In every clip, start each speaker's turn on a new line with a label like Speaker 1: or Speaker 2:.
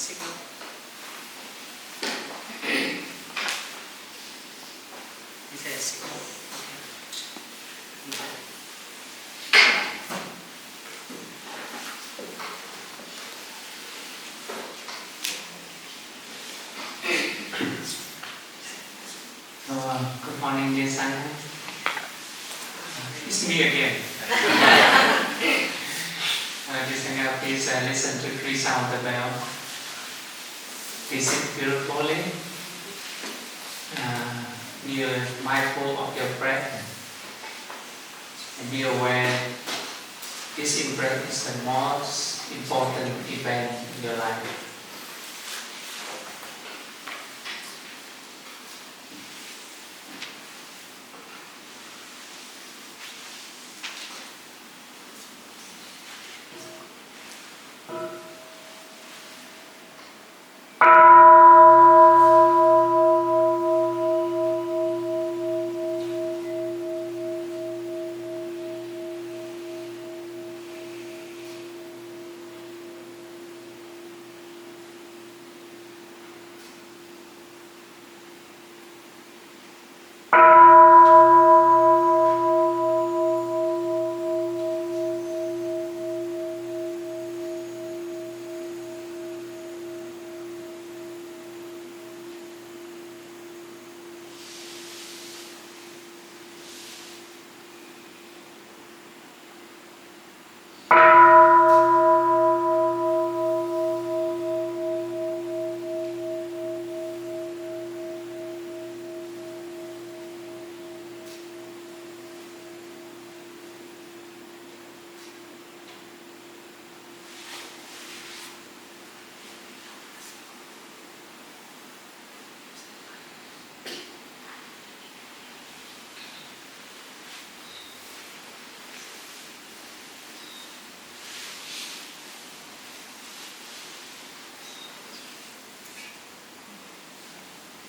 Speaker 1: signal. Is there a signal? Okay. Good morning, dear Sangha. It's me again. Dear Sangha, please listen to 3 sounds of the bell. Please sit beautifully. Be mindful of your breath. And be aware this in-breath is the most important event in your life.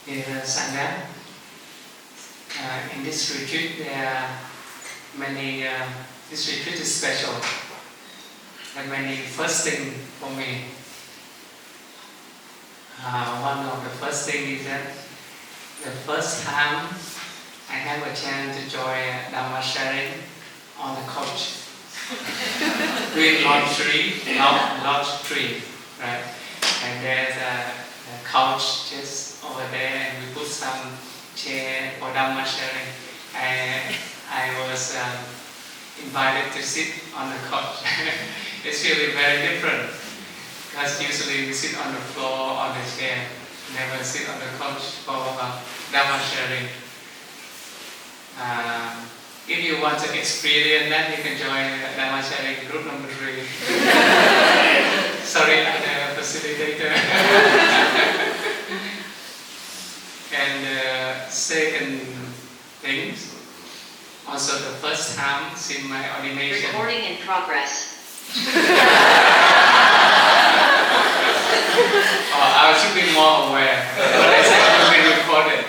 Speaker 1: Dear Sangha, in this retreat there are many, this retreat is special. And many first thing for me. One of the first thing is that the first time I have a chance to join Dharma Sharing on the couch. With large tree, right? And there's a couch just over there, and we put some chair for Dharma Sharing. I was invited to sit on the couch. It's really very different, because usually we sit on the floor, on the chair, never sit on the couch for Dharma Sharing. If you want to experience that, you can join Dharma Sharing group number 3. Sorry, I'm the facilitator. And second thing, also the first time since my ordination.
Speaker 2: Recording in progress.
Speaker 1: I should be more aware. But I said I'm being recorded.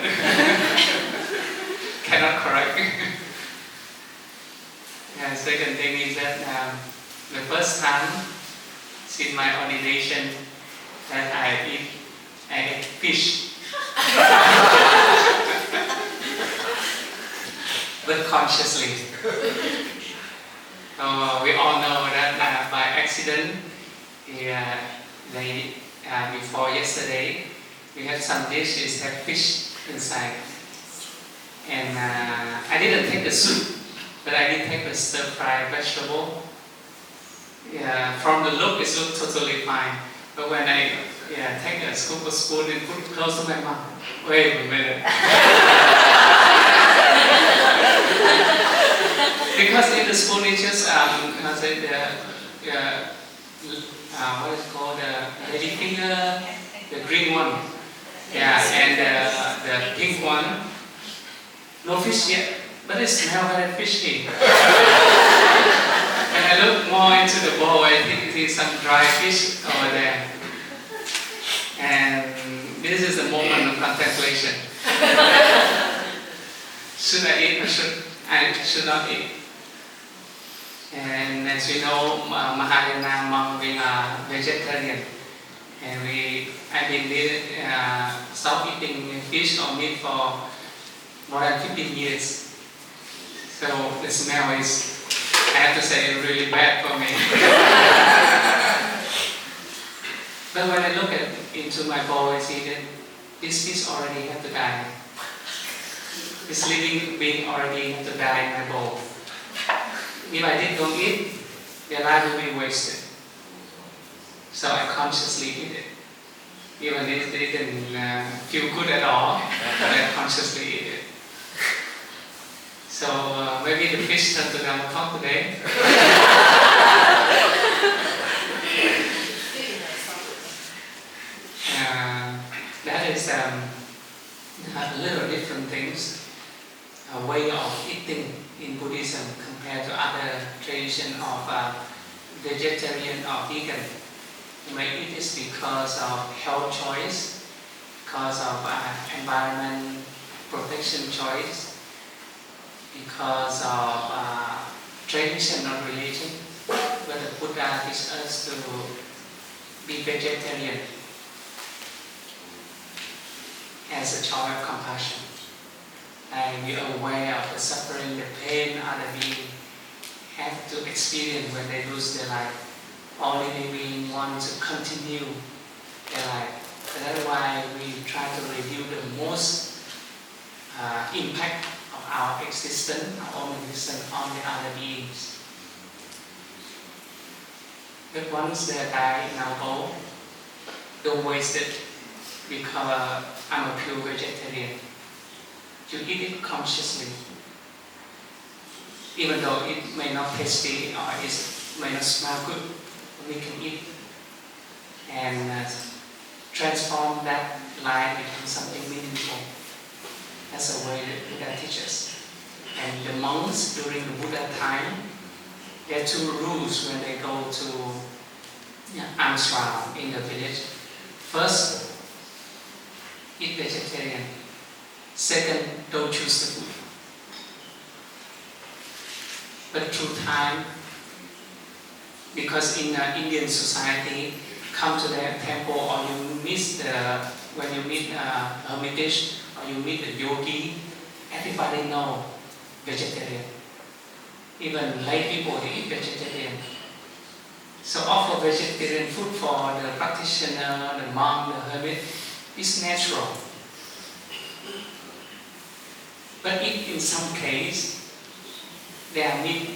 Speaker 1: Cannot correct. Yeah, second thing is that the first time since my ordination that I ate fish. But consciously. We all know that by accident, before yesterday, we had some dishes that fish inside. And I didn't take the soup, but I did take the stir-fried vegetable. From the look, it looked totally fine. But when I take a scoop of spoon and put it close to my mouth, wait a minute. Because in the spoon it's just what is it called, the lady finger, the green one, and the pink one. No fish yet, but it smells very fishy. When I look more into the bowl, I think it is some dry fish over there. And this is the moment of contemplation. Should I eat or should not eat? And as we know, Mahayana monks, we are vegetarian. And I've been stop eating fish or meat for more than 15 years. So the smell is, I have to say, really bad for me. But when I look into my bowl, I see that this fish already have to die. This living being already have to die in my bowl. If I don't eat, their life will be wasted. So I consciously eat it. Even if they didn't feel good at all, but I consciously eat it. So maybe the fish turn to Dharma talk today. That is a little different things, a way of eating in Buddhism compared to other tradition of vegetarian or vegan. You may eat this because of health choice, because of environment protection choice, because of tradition or religion, where the Buddha teaches us to be vegetarian as a choice of compassion. And we are aware of the suffering, the pain other beings have to experience when they lose their life. Only we want to continue their life. So that's why we try to reduce the most impact of our existence, our own existence on the other beings. But once they die in our bowl, don't waste it because I'm a pure vegetarian. You eat it consciously. Even though it may not tasty or it may not smell good, we can eat and transform that life into something meaningful. That's the way the Buddha teaches. And the monks during the Buddha time, there are two rules when they go to alms round in the village. First, eat vegetarian. Second, don't choose the food. But through time, because in Indian society, come to the temple or you meet when you meet a hermitage or you meet a yogi, everybody know vegetarian. Even lay people, they eat vegetarian. So offer vegetarian food for the practitioner, the monk, the hermit, is natural. But if in some case, there are meat,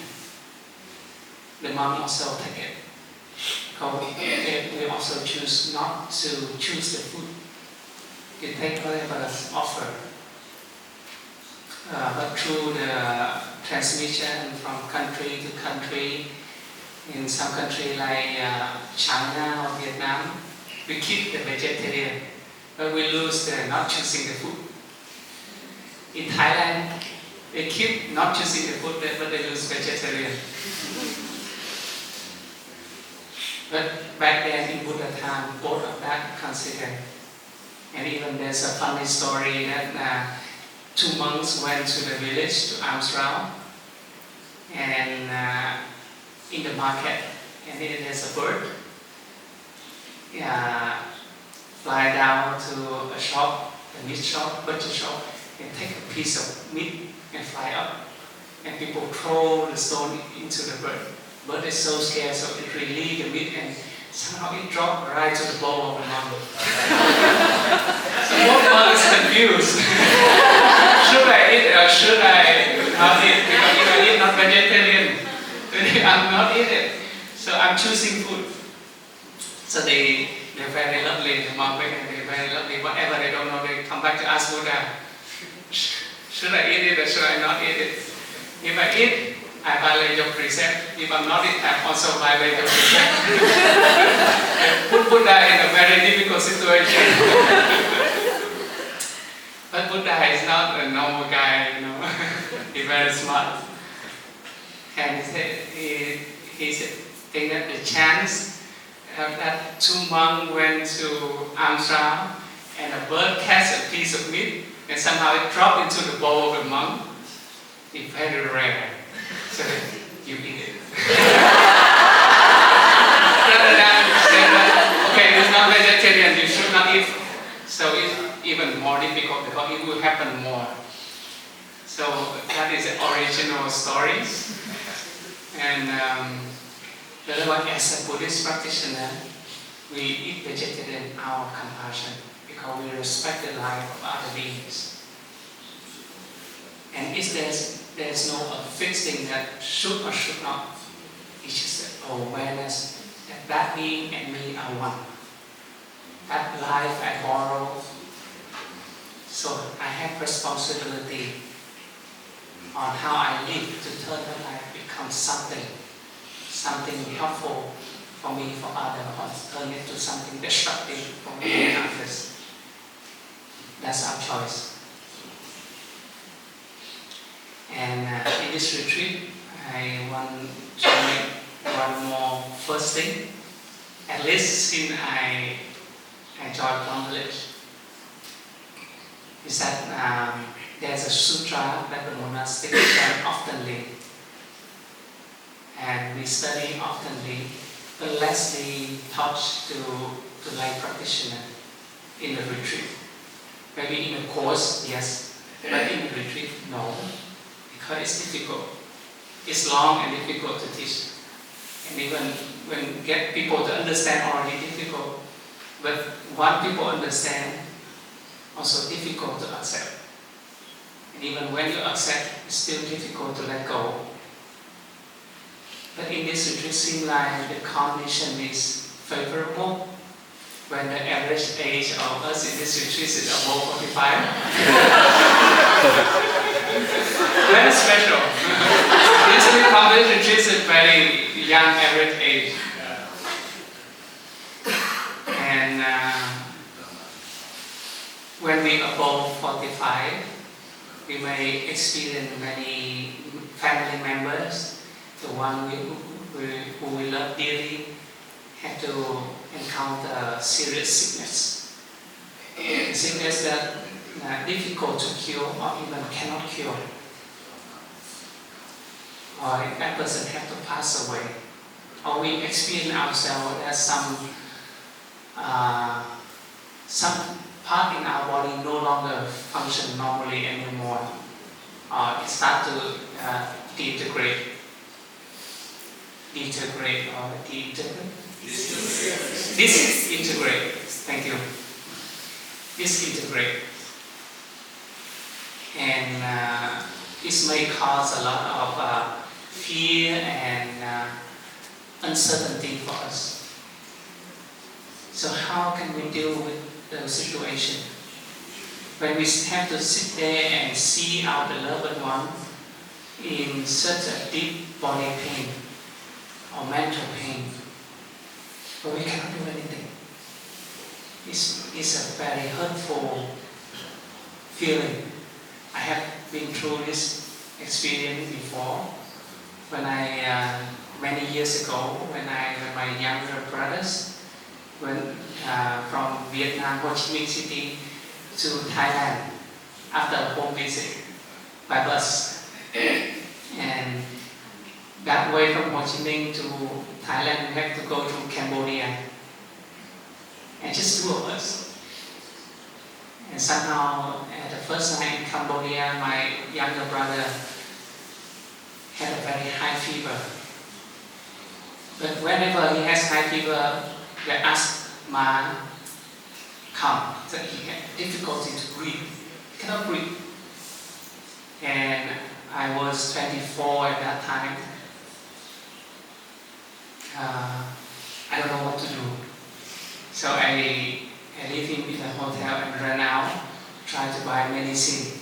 Speaker 1: the monk also take it. Because we also choose not to choose the food. You take whatever is offered. But through the transmission from country to country, in some country like China or Vietnam, we keep the vegetarian, but we lose the not choosing the food. In Thailand, they keep not choosing the food, but they lose vegetarian. But back then in Buddha time, both of that considered. And even there's a funny story that two monks went to the village to alms round, and in the market, and there's a bird fly down to a shop, a meat shop, butcher shop, and take a piece of meat and fly up. And people throw the stone into the bird. Bird is so scared, so it released the meat and somehow it dropped right to the bowl of the monk. So both monks confused. Should I eat or should I not eat? Because if I eat not vegetarian, then I'm not eat it. So I'm choosing food. So they're very lovely, the monk, and they're very lovely. Whatever they don't know, they come back to ask Buddha, should I eat it or should I not eat it? If I eat, I violate your precept. If I'm not eat, I also violate your precept. Put Buddha in a very difficult situation. But Buddha is not a normal guy, you know. He's very smart. And he said, think that the chance that two monks went to alms round and a bird catch a piece of meat and somehow it dropped into the bowl of the monk, it's very rare. So you eat it. Rather than say that, okay, it's not vegetarian. because it will happen more. So that is the original story. And the other one, as a Buddhist practitioner, we eat vegetarian out of compassion because we respect the life of other beings. And if there's no fixed thing that should or should not, it's just awareness that that being and me are one. That life I borrow, so I have responsibility on how I live to turn my life become something helpful for me, for others, or turn it to something destructive for me and others. That's our choice. And in this retreat, I want to make one more first thing. At least since I joined Plum Village, is that there's a sutra that the monastics can often read. And we study oftenly, but less we touch to lay practitioner in the retreat. Maybe in a course, yes, but in the retreat, no, because it's difficult. It's long and difficult to teach. And even when get people to understand already difficult, but once people understand, also difficult to accept. And even when you accept, it's still difficult to let go. But in this retreat, it seems like the condition is favorable. When the average age of us in this retreat is above 45. Very special. Usually public retreats is very young average age. And when we above 45, we may experience many family members, the one who we love dearly, have to encounter serious sickness. Sickness that difficult to cure or even cannot cure. Or if that person have to pass away. Or we experience ourselves that some part in our body no longer function normally anymore. Or it starts to disintegrate. Thank you. Disintegrate. And this may cause a lot of fear and uncertainty for us. So how can we deal with the situation? When we have to sit there and see our beloved one in such a deep body pain or mental pain, but we cannot do anything. It's a very hurtful feeling. I have been through this experience before. When many years ago, when my younger brothers went from Vietnam, Ho Chi Minh City to Thailand after a home visit by bus. And that way from Ho Chi Minh to Thailand, we have to go through Cambodia. And just two of us. And somehow, at the first night in Cambodia, my younger brother had a very high fever. But whenever he has high fever, they ask Ma, come. So he had difficulty to breathe. He cannot breathe. And I was 24 at that time. I don't know what to do. So I leave him in the hotel and ran out, try to buy medicine.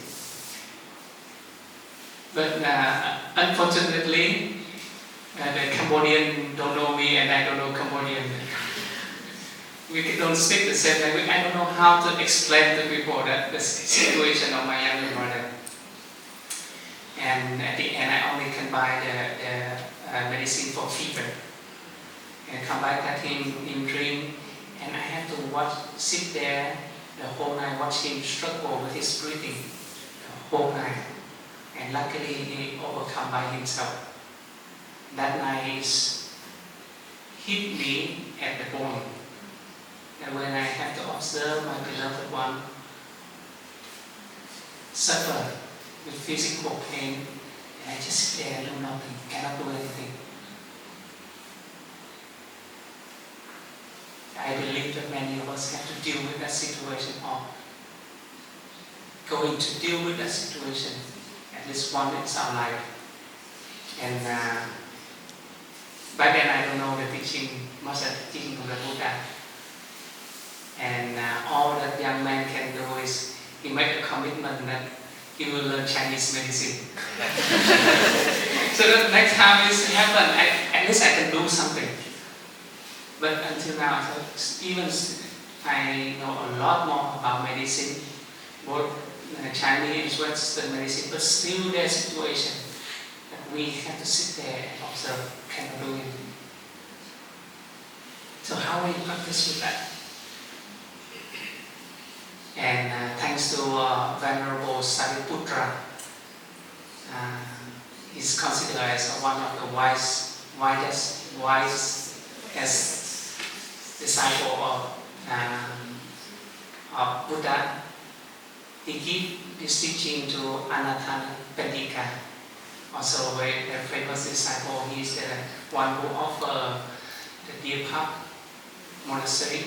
Speaker 1: But unfortunately, the Cambodian don't know me and I don't know Cambodian. We don't speak the same language. I don't know how to explain to people that the situation of my younger brother. And at the end, I only can buy the medicine for fever. And come back at him drink. And I have to sit there the whole night, watch him struggle with his breathing the whole night. And luckily he overcome by himself. That night hit me at the bone. And when I have to observe my beloved one suffer with physical pain, and I just sit there and do nothing, cannot do anything. I believe that many of us have to deal with that situation, or going to deal with that situation at least once in our life. And back then I don't know the teaching, much of the teaching of the Buddha. And all that young man can do is he make a commitment that he will learn Chinese medicine. So that next time this happens, at least I can do something. But until now, even I know a lot more about medicine, both Chinese and Western medicine, but still there's a situation that we have to sit there and observe, cannot do it. So how we practice with that? And thanks to Venerable Sariputra, he's considered as one of the wisest disciple of Buddha. He gave his teaching to Anathapindika, also a very famous disciple. He is the one who offered the Deer Park monastery,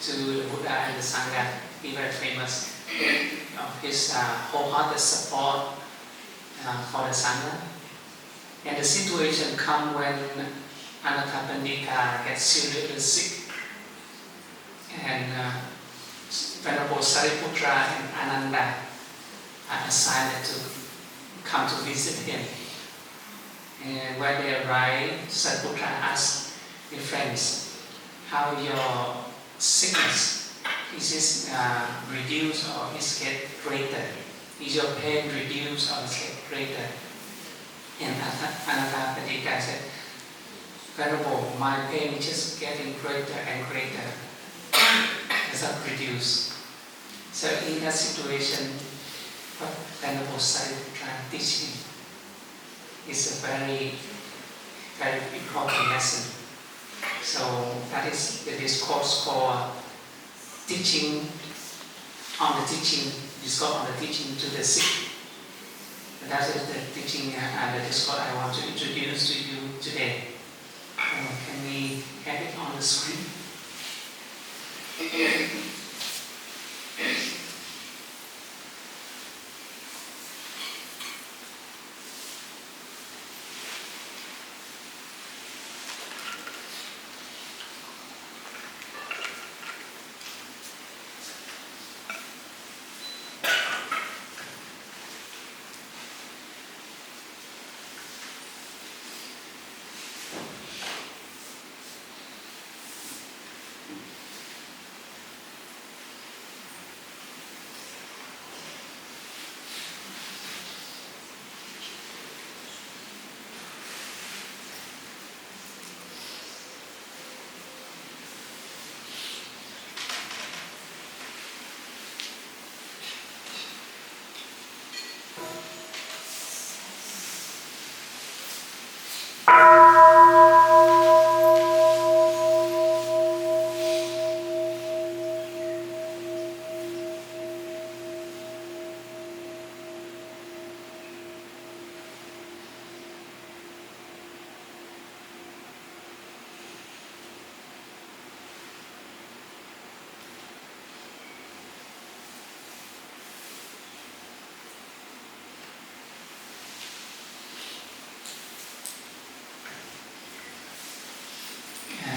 Speaker 1: to the Buddha and the Sangha. He very famous of his wholehearted support for the Sangha. And the situation comes when Anathapindika gets seriously sick, and Venerable Sariputra and Ananda are assigned to come to visit him. And when they arrive, Sariputra asks his friends, how your sickness? Is it reduced or is it greater? Is your pain reduced or is it greater? And Anathapindika said, Venerable, my pain is just getting greater and greater. It's not reduced. So in that situation, what Venerable Sariputra teaching is a very, very important lesson. So that is the discourse called teaching on the teaching, discourse on the teaching to the sick. And that is the teaching and the discourse I want to introduce to you today. Can we have it on the screen?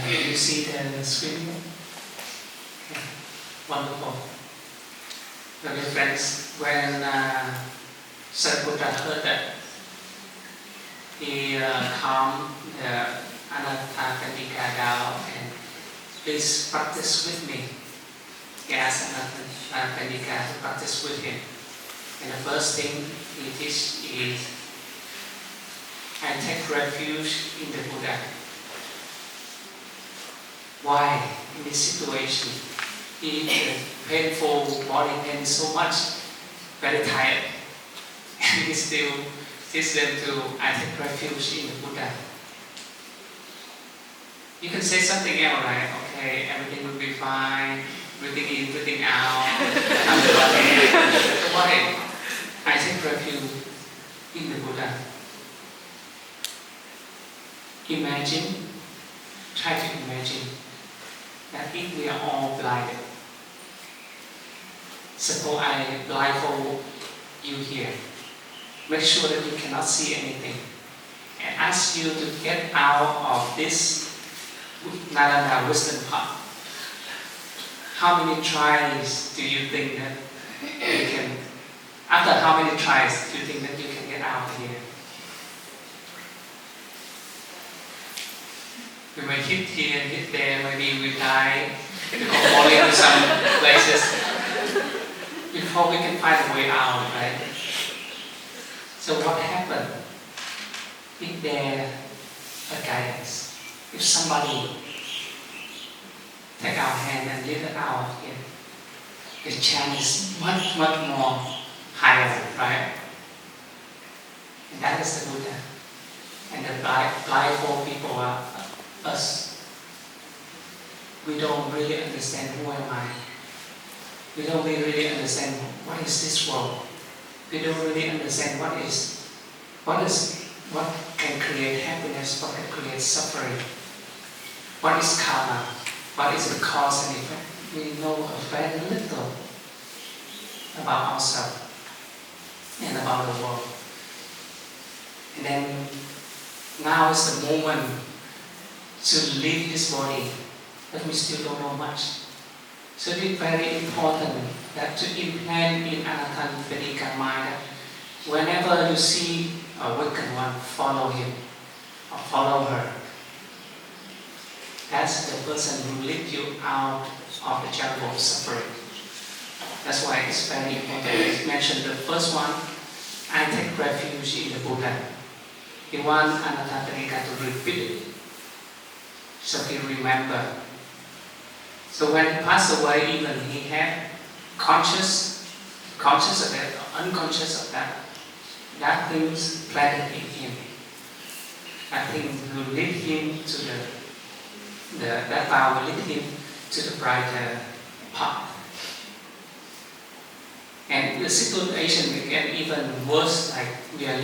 Speaker 1: Can you see the screen? Okay. Wonderful. Okay, friends, when Sariputra heard that, he calmed Anathapindika down and please practice with me. He asked Anathapindika to practice with him. And the first thing he teaches is, I take refuge in the Buddha. Why? In this situation, he painful body pain so much, very tired, and he still teaches them to I take refuge in the Buddha. You can say something else, right? Okay, everything will be fine, breathing in, breathing out, why I take refuge in the Buddha. Imagine, try to imagine that if we are all blinded, suppose I blindfold you here, make sure that you cannot see anything, and ask you to get out of this Nalanda wisdom path. How many tries do you think that you can, after how many tries do you think that you can get out of here? We might hit here, hit there, maybe we die, or fall into some places before we can find a way out, right? So what happened if there a guidance? If somebody take our hand and lead it out here, the chance is much, much more higher, right? And that is the Buddha. And the blindfold people are us. We don't really understand who am I. We don't really understand what is this world. We don't really understand what can create happiness, what can create suffering. What is karma? What is the cause and effect? We know very little about ourselves and about the world. And then now is the moment to leave this body, but we still don't know much. So it is very important that to implant in Anattha mind that whenever you see a wicked one, follow him or follow her. That's the person who leads you out of the jungle of suffering. That's why it's very important. I mentioned the first one, I take refuge in the Buddha. He wants Anattha to repeat it, so he remember. So when he passed away, even he had conscious of that, or unconscious of that. That things planted in him. That thing will lead him to that vow will lead him to the brighter path. And the situation became even worse, like we are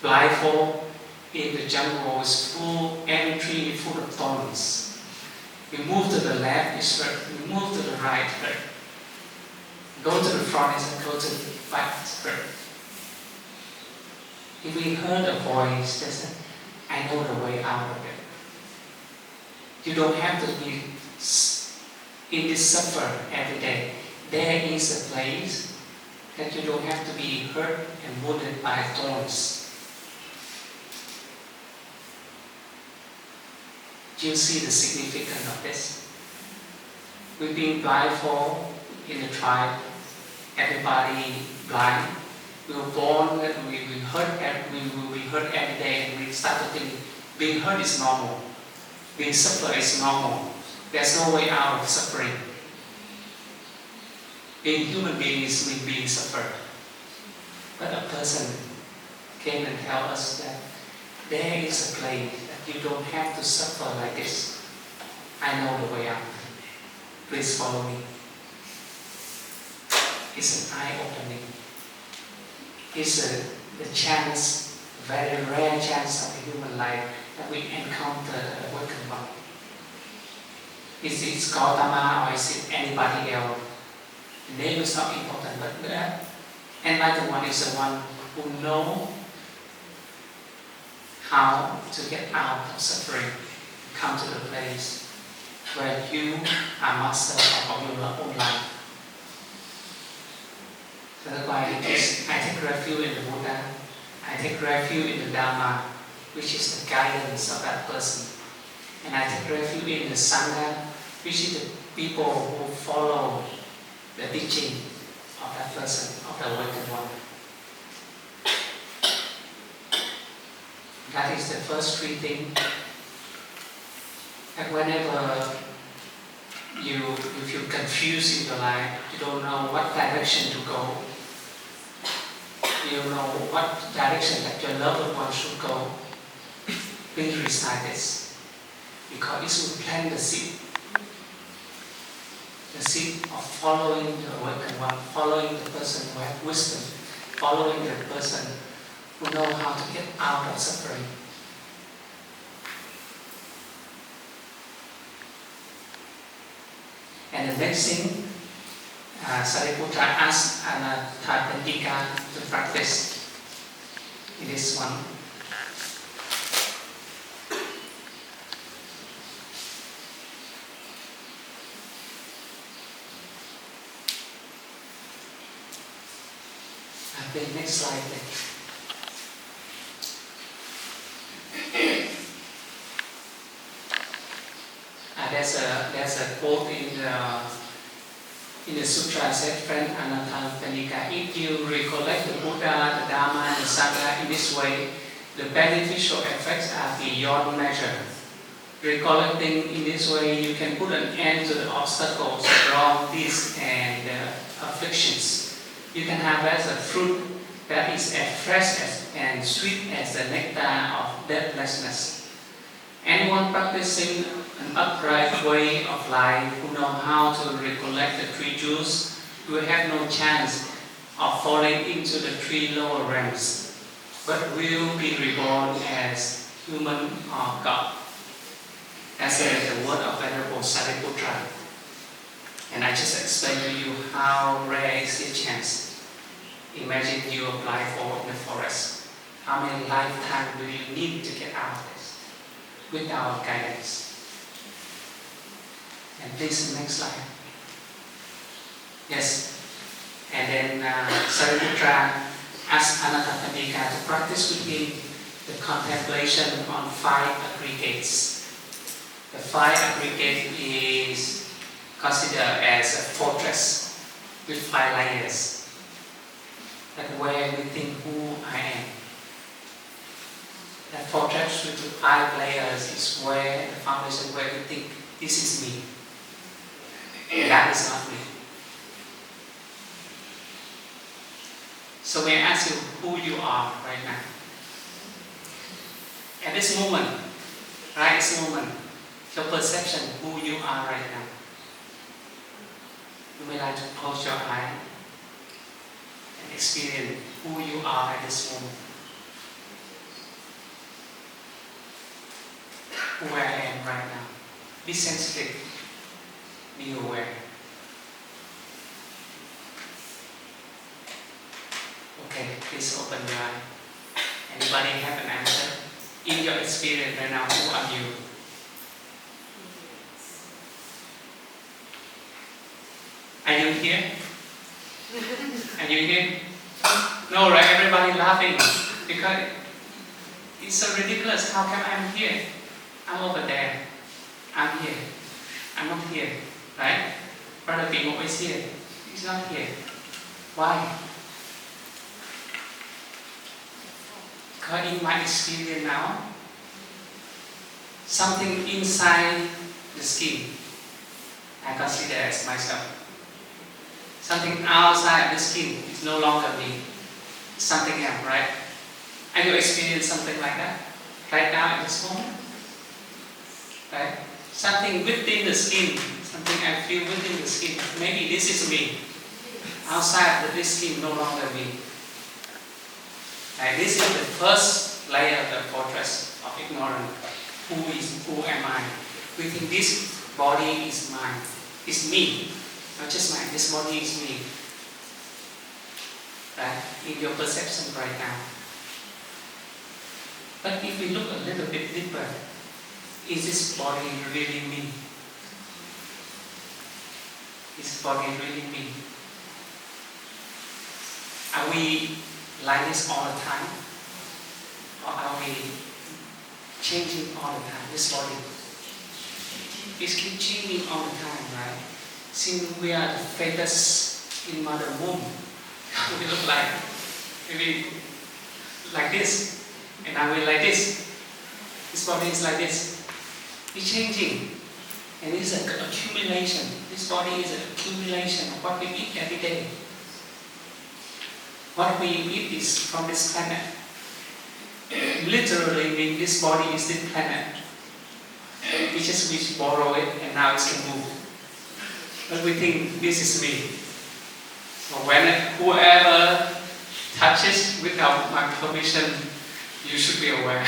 Speaker 1: blindfold in the jungle is full, every tree full of thorns. We move to the left, it's hurt. We move to the right, hurt. Go to the front, and go to the back, hurt. If we heard a voice that said, I know the way out of it. You don't have to be in this suffer every day. There is a place that you don't have to be hurt and wounded by thorns. Do you see the significance of this? We've been blindfold in the tribe, everybody blind. We were born that we will be hurt every day, and we start to think being hurt is normal. Being suffer is normal. There's no way out of suffering. Being human beings means being suffered. But a person came and tell us that there is a place that you don't have to suffer like this. I know the way out. Please follow me. It's an eye-opening. It's the chance, very rare chance of the human life that we encounter a wicked one. Is it Gautama or is it anybody else? The name is not important, but the enlightened one is the one who knows how to get out of suffering, come to the place where you are master of your own life. So that's why I take refuge in the Buddha, I take refuge in the Dharma, which is the guidance of that person. And I take refuge in the Sangha, which is the people who follow the teaching of that person, of the awakened one. That is the first three things. And whenever you feel confused in your life, you don't know what direction to go, you don't know what direction that your loved one should go, please recite this, because it will plant the seed. the seed of following the awakened one, following the person who has wisdom, following the person who knows how to get out of suffering. And the next thing, Sariputra asked Anathapindika to practice in this one. The next slide, please. There's a quote in the sutra said, friend Anathapindika, if you recollect the Buddha, the Dharma, and the Sangha in this way, the beneficial effects are beyond measure. Recollecting in this way, you can put an end to the obstacles, wrongs, and afflictions. You can have as a fruit that is as fresh and sweet as the nectar of deathlessness. Anyone practicing an upright way of life who knows how to recollect the three jewels will have no chance of falling into the three lower realms, but will be reborn as human or God. That's the word of Venerable Sariputra. And I just explained to you how rare is the chance. Imagine you apply for in the forest. How many lifetimes do you need to get out of this without guidance? And please, next slide. Yes. And then Sariputra asked Anathapindika to practice with him the contemplation on 5 aggregates. The 5 aggregate is considered as a fortress with 5 layers. That's where we think who I am. That fortress with 5 layers is where the foundation where we think this is me. That is not me. So may I ask you who you are right now? At this moment, right this moment, your perception who you are right now. You may like to close your eye and experience who you are at this moment. Who I am right now. Be sensitive. Be aware. Okay, please open your eye. Anybody have an answer? In your experience right now, who are you? Are you here? Are you here? No, right? Everybody laughing because it's so ridiculous. How come I'm here? I'm over there. I'm here. I'm not here. Right? Brother Bimo is here. He's not here. Why? Because in my experience now, something inside the skin I consider as myself. Something outside the skin is no longer me. It's something else, right? And you experience something like that right now at this moment? Right? Something within the skin, something I feel within the skin. Maybe this is me. Outside of this skin, no longer me. Right? This is the first layer of the fortress of ignorance. Who am I? We think this body is mine. It's me. Not just mine, this body is me. Right? In your perception right now. But if we look a little bit deeper, is this body really me? Is this body really me? Are we like this all the time? Or are we changing all the time, this body? It keeps changing all the time, right? Since we are the fetus in mother womb, we look like maybe like this, and now we're like this. This body is like this. It's changing, and it's an accumulation. This body is an accumulation of what we eat every day. What we eat is from this planet. Literally means this body is this planet. We borrow it, and now it can move. but we think this is me. But when whoever touches without my permission, you should be aware.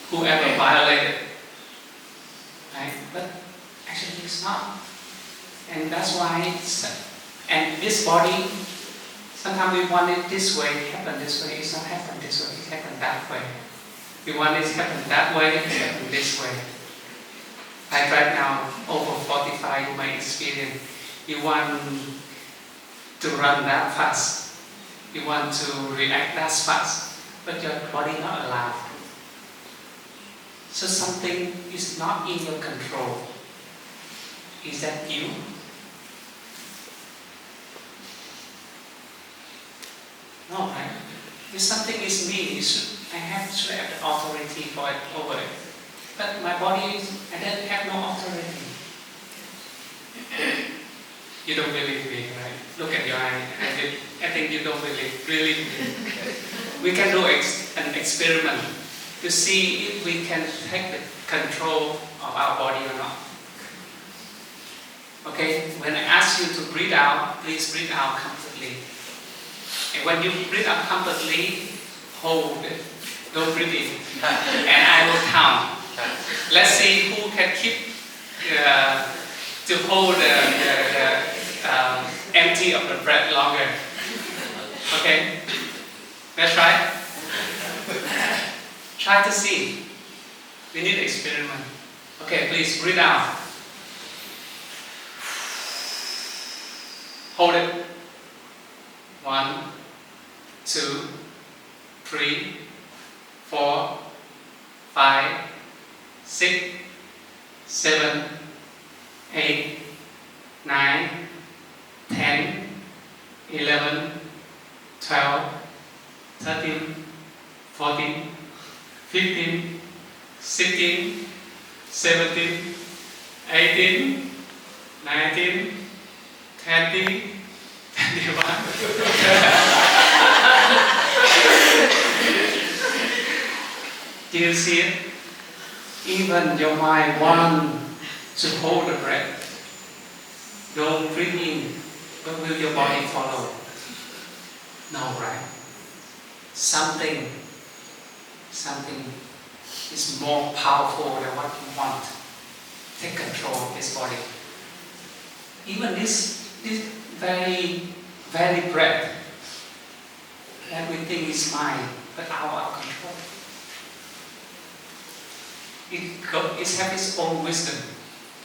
Speaker 1: Whoever violated, right? But actually it's not. And that's why and this body, sometimes we want it this way, happen this way, it's not happen this way, it happen that way. We want it to happen that way, it happen this way. Like right now, over 45, my experience, you want to run that fast, you want to react that fast, but your body not allowed. So something is not in your control. Is that you? No, right? If something is me, I should have the authority for it over it. But my body, I don't have no authority. You don't believe me, right? Look at your eye. I think you don't really believe. We can do an experiment to see if we can take the control of our body or not. Okay, when I ask you to breathe out, please breathe out comfortably. And when you breathe out comfortably, hold it. Don't breathe in. And I will count. Let's see who can keep to hold the empty of the breath longer. Okay? Let's try. Try to see. We need an experiment. Okay, please breathe out. Hold it. 1, 2, 3, 4, 5, 6, 7, 8, 9, 10, 11, 12, 13, 14, 15, 16, 17, 18, 19, 20, 21. Do you see it? Even your mind wants to hold the breath. Don't breathe in, but will your body follow? No, right? Something is more powerful than what you want. Take control of this body. Even this very, very breath that we think is mine, but out of our control. It has its own wisdom.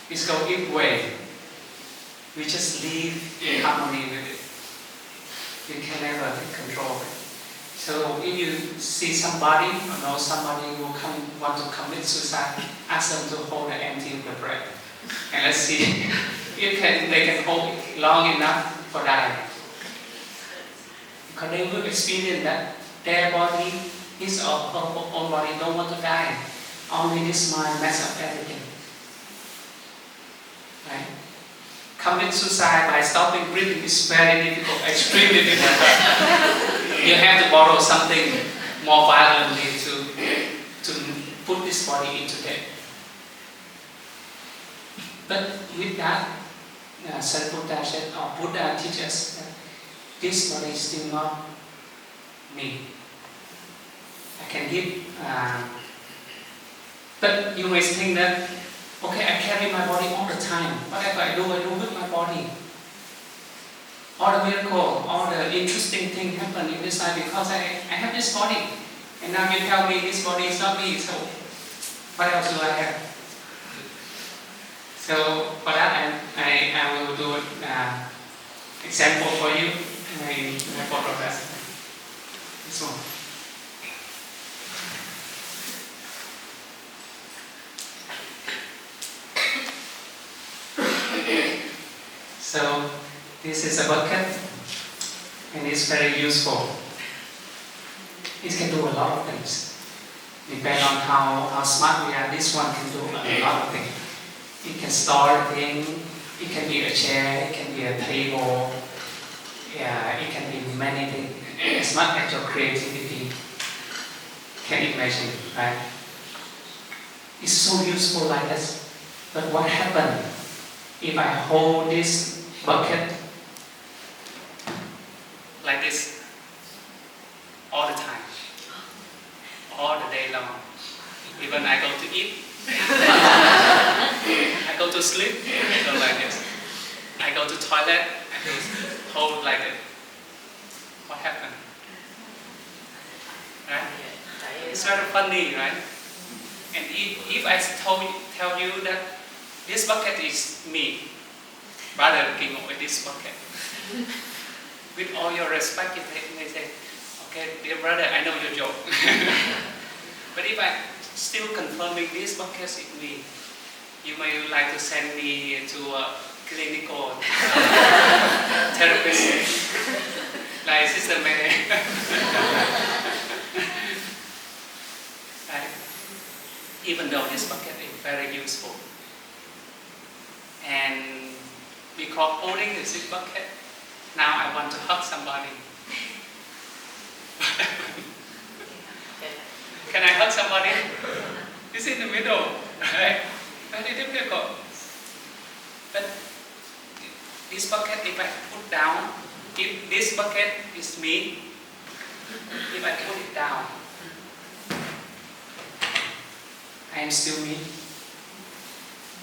Speaker 1: It's got its way. We just live in harmony with it. You can never take control of it. So if you see somebody or know somebody who want to commit suicide, ask them to hold the empty of the breath. And let's see if they can hold it long enough for dying. Because they will experience that their body, his or her own body don't want to die. Only this mind mess up everything. Right? Commit suicide by stopping breathing is very difficult, extremely difficult. You have to borrow something more violently to put this body into death. But with that, Sariputta said, or Buddha teaches that this body is still not me. I can give, but you may think that, okay, I carry my body all the time. Whatever I do with my body. All the miracle, all the interesting things happen in this life because I have this body. And now you tell me this body is not me, so what else do I have? So for that, I will do an example for you in my photograph. This one. So this is a bucket and it's very useful. It can do a lot of things. Depending on how smart we are, this one can do a lot of things. It can store things, it can be a chair, it can be a table, it can be many things. As much as your creativity can imagine, right? It's so useful like this. But what happened if I hold this bucket like this all the time, all the day long, even I go to eat, I go to sleep, I go like this. I go to toilet, I go hold like this. What happened? Right? It's very funny, right? And if I tell you that this bucket is me, brother looking at this bucket, with all your respect, they say, okay, dear brother, I know your joke. But if I still confirming this bucket is me, you may like to send me to a clinical therapist, like Sister Mary. Right? Even though this bucket is very useful, and because holding this bucket, now I want to hug somebody. Can I hug somebody? It's in the middle, right? Very difficult. But this bucket, if I put down, if this bucket is me, if I put it down, I am still me.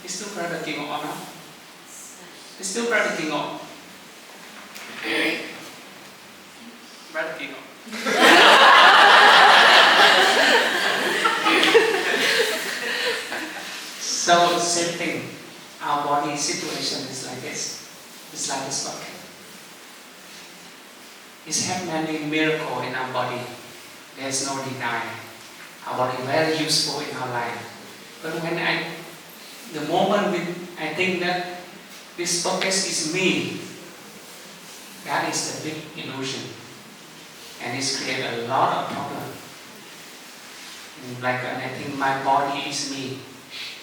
Speaker 1: It's still Brother King or not? It's still Brother King or Brother King or So same thing. Our body situation is like this. It's like this bucket. It's have many miracles in our body. There's no deny. Our body very useful in our life. But when the moment I think that this bucket is me, that is the big illusion. And it's create a lot of problem. Like when I think my body is me,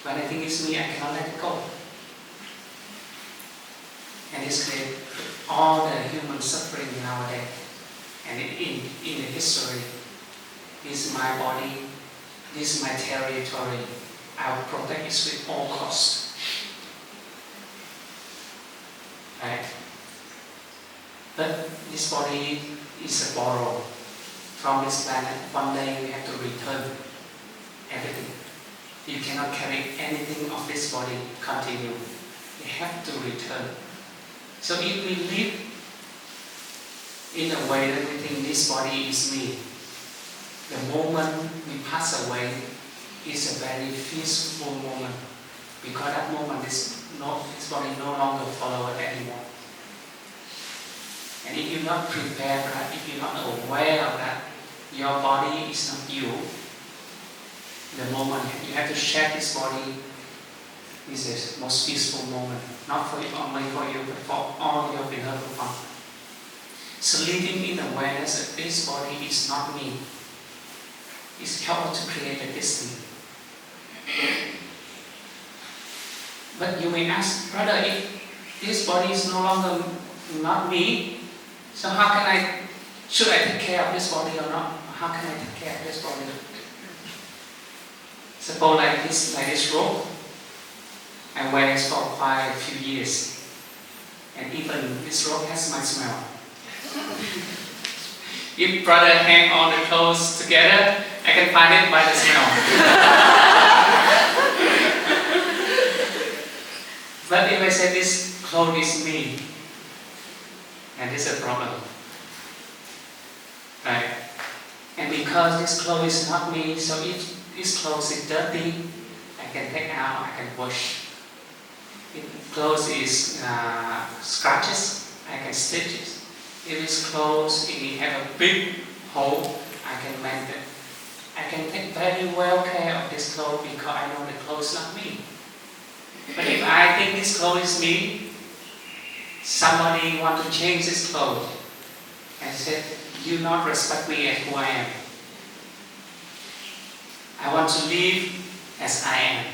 Speaker 1: when I think it's me, I cannot let it go. And it's create all the human suffering nowadays. And in the history, this is my body, this is my territory. I will protect it with all costs. Right? But this body is a borrow from this planet. One day we have to return everything. You cannot carry anything of this body continue. You have to return. So if we live in a way that we think this body is me, the moment we pass away is a very peaceful moment, because that moment this body no longer follows it anymore. And if you're not prepared for that, if you're not aware of that, your body is not you. The moment you have to share this body is the most peaceful moment, not for you, only for you, but for all your beloved ones. So living in awareness that this body is not me, is helpful to create a distance. But you may ask, brother, if this body is no longer not me, so should I take care of this body or not? How can I take care of this body? Suppose like this robe, I wear it for quite a few years, and even this robe has my smell. If brother hang all the clothes together, I can find it by the smell. But if I say this clothes is me, and this is a problem. Right? And because this clothes is not me, so if this clothes is dirty, I can take out, I can wash. If clothes is scratches, I can stitch it. If it's clothes, if it have a big hole, I can mend it. I can take very well care of this clothes because I know the clothes not me. But if I think this clothes is me, somebody want to change this clothes and said, you not respect me as who I am. I want to live as I am.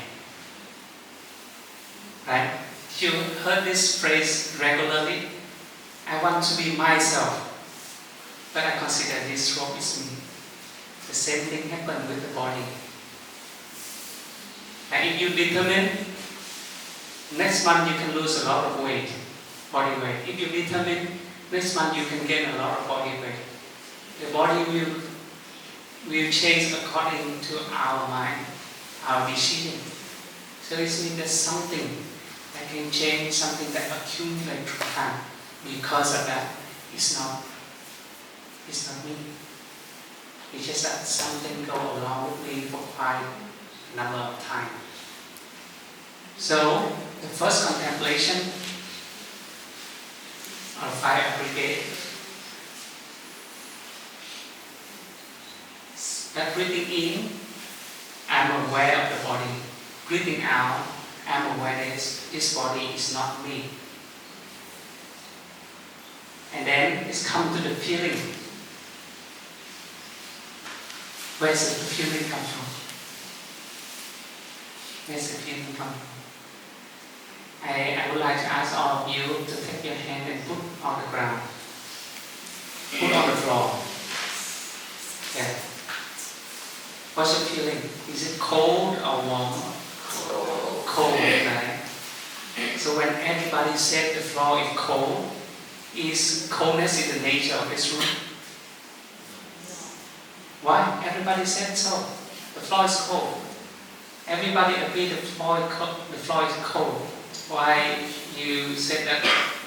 Speaker 1: Right? You heard this phrase regularly. I want to be myself, but I consider this robe is me. The same thing happened with the body. And if you determine Next month you can lose a lot of weight, body weight. If you determine, next month you can gain a lot of body weight. The body will change according to our mind, our decision. So it means there's something that can change, something that accumulates through time. Because of that, it's not me. It's just that something go along with me for quite a number of time. So the first contemplation of 5 aggregate, that breathing in, I'm aware of the body. Breathing out, I'm aware that this body is not me. And then it's come to the feeling. Where does the feeling come from? Where's the feeling come from? I would like to ask all of you to take your hand and put on the ground. Put on the floor. Yeah. What's your feeling? Is it cold or warm? Cold, right? So when everybody said the floor is cold, is coldness in the nature of this room? Why? Everybody said so. The floor is cold. Everybody agreed the floor is cold. Why you said that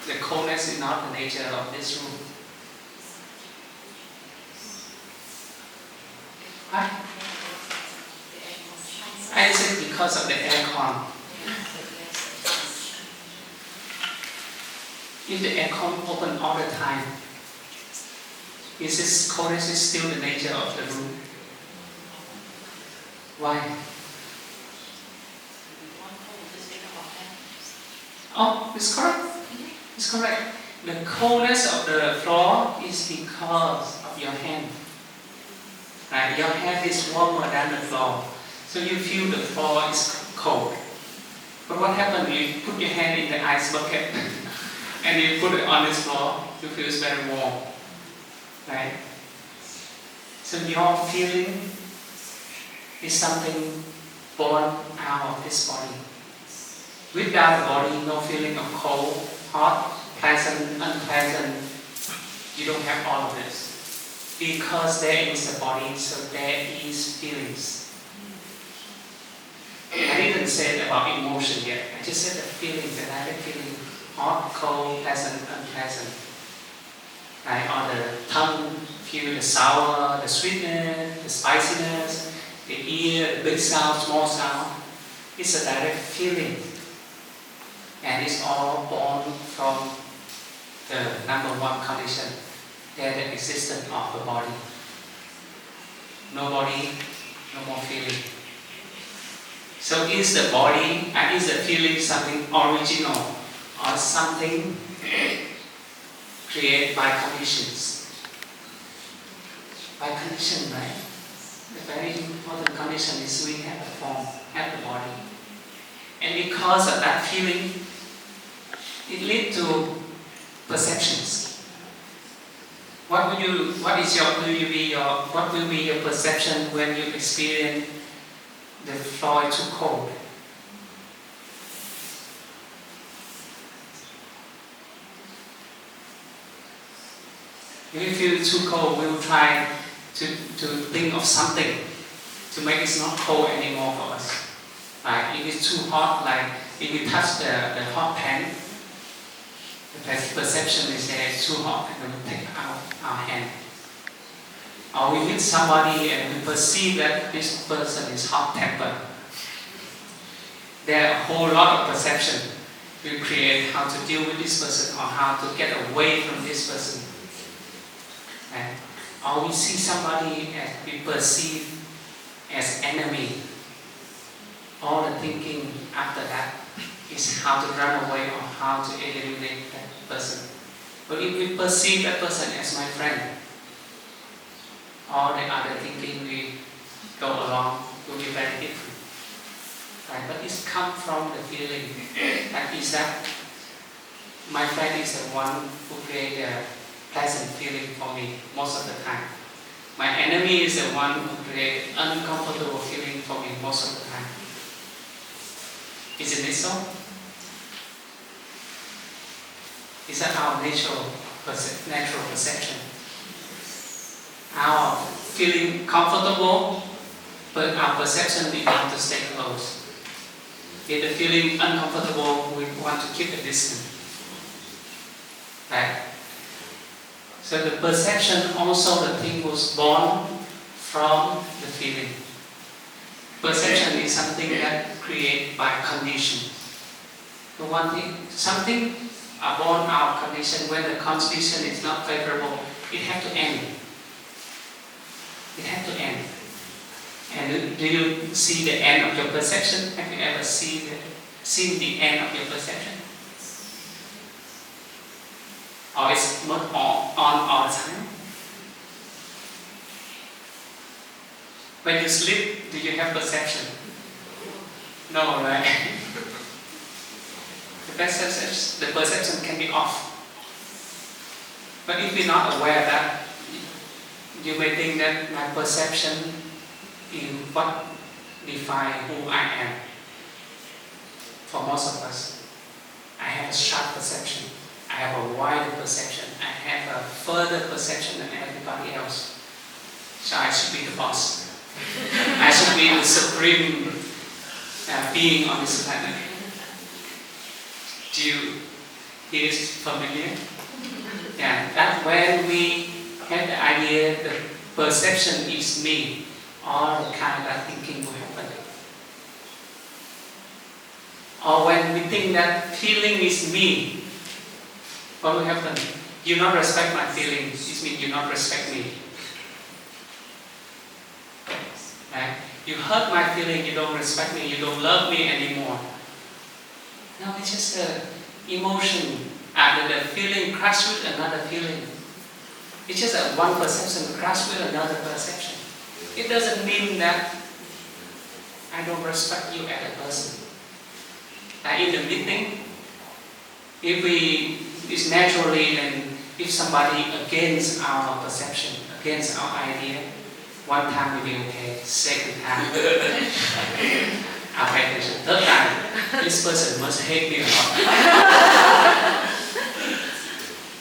Speaker 1: the coldness is not the nature of this room? Why? I said because of the aircon. If the aircon open all the time, is this coldness is still the nature of the room? Why? Oh, it's correct. It's correct. The coldness of the floor is because of your hand. Right? Your hand is warmer than the floor. So you feel the floor is cold. But what happens when you put your hand in the ice bucket and you put it on this floor, you feel it's very warm. Right? So your feeling is something born out of this body. Without the body, no feeling of cold, hot, pleasant, unpleasant. You don't have all of this. Because there is a body, so there is feelings. I didn't say about emotion yet. I just said the feeling, that I have feeling hot, cold, pleasant, unpleasant. Right? Or the tongue feel the sour, the sweetness, the spiciness, the ear, the big sound, small sound. It's a direct feeling. And it's all born from the number one condition, the existence of the body. No body, no more feeling. So is the body and is the feeling something original or something created by conditions? By condition, right? The very important condition is we have the form, have the body. And because of that feeling, it leads to perceptions. What will be your perception when you experience the floor is too cold? If you feel too cold, we will try to think of something to make it not cold anymore for us. Right? If it's too hot, like if we touch the hot pan, the perception is that it's too hot and we take out our hand. Or we meet somebody and we perceive that this person is hot-tempered. There are a whole lot of perception we create how to deal with this person or how to get away from this person. Right? Or we see somebody as we perceive as enemy. All the thinking after that is how to run away or how to eliminate that person. But if we perceive that person as my friend, all the other thinking we go along will be very different. Right? But it's come from the feeling that is that my friend is the one who creates a pleasant feeling for me most of the time. My enemy is the one who creates uncomfortable feeling for me most of the time. Isn't it so? It's our natural perception. Our feeling comfortable, but our perception we want to stay close. If the feeling uncomfortable, we want to keep a distance. Right? So the perception also the thing was born from the feeling. Perception is something that created by condition. The one thing, something are born out of condition. When the condition is not favorable, it has to end. It has to end. And do you see the end of your perception? Have you ever seen the end of your perception? Or it's not on all the time? When you sleep, do you have perception? No, right? The perception can be off. But if you're not aware of that, you may think that my perception is what defines who I am. For most of us, I have a sharp perception. I have a wider perception. I have a further perception than everybody else. So I should be the boss. I should be the supreme being on this planet. Do you hear this familiar? Yeah, that's when we have the idea that perception is me, all the kind of thinking will happen. Or when we think that feeling is me, what will happen? You not respect my feelings, it means you not respect me. Right? You hurt my feeling, you don't respect me, you don't love me anymore. No, it's just an emotion. After the feeling crash with another feeling. It's just a one perception crash with another perception. It doesn't mean that I don't respect you as a person. In the meeting, it's naturally, and if somebody against our perception, against our idea, one time we will be okay, second time, I'll pay attention. Third time, this person must hate me a lot.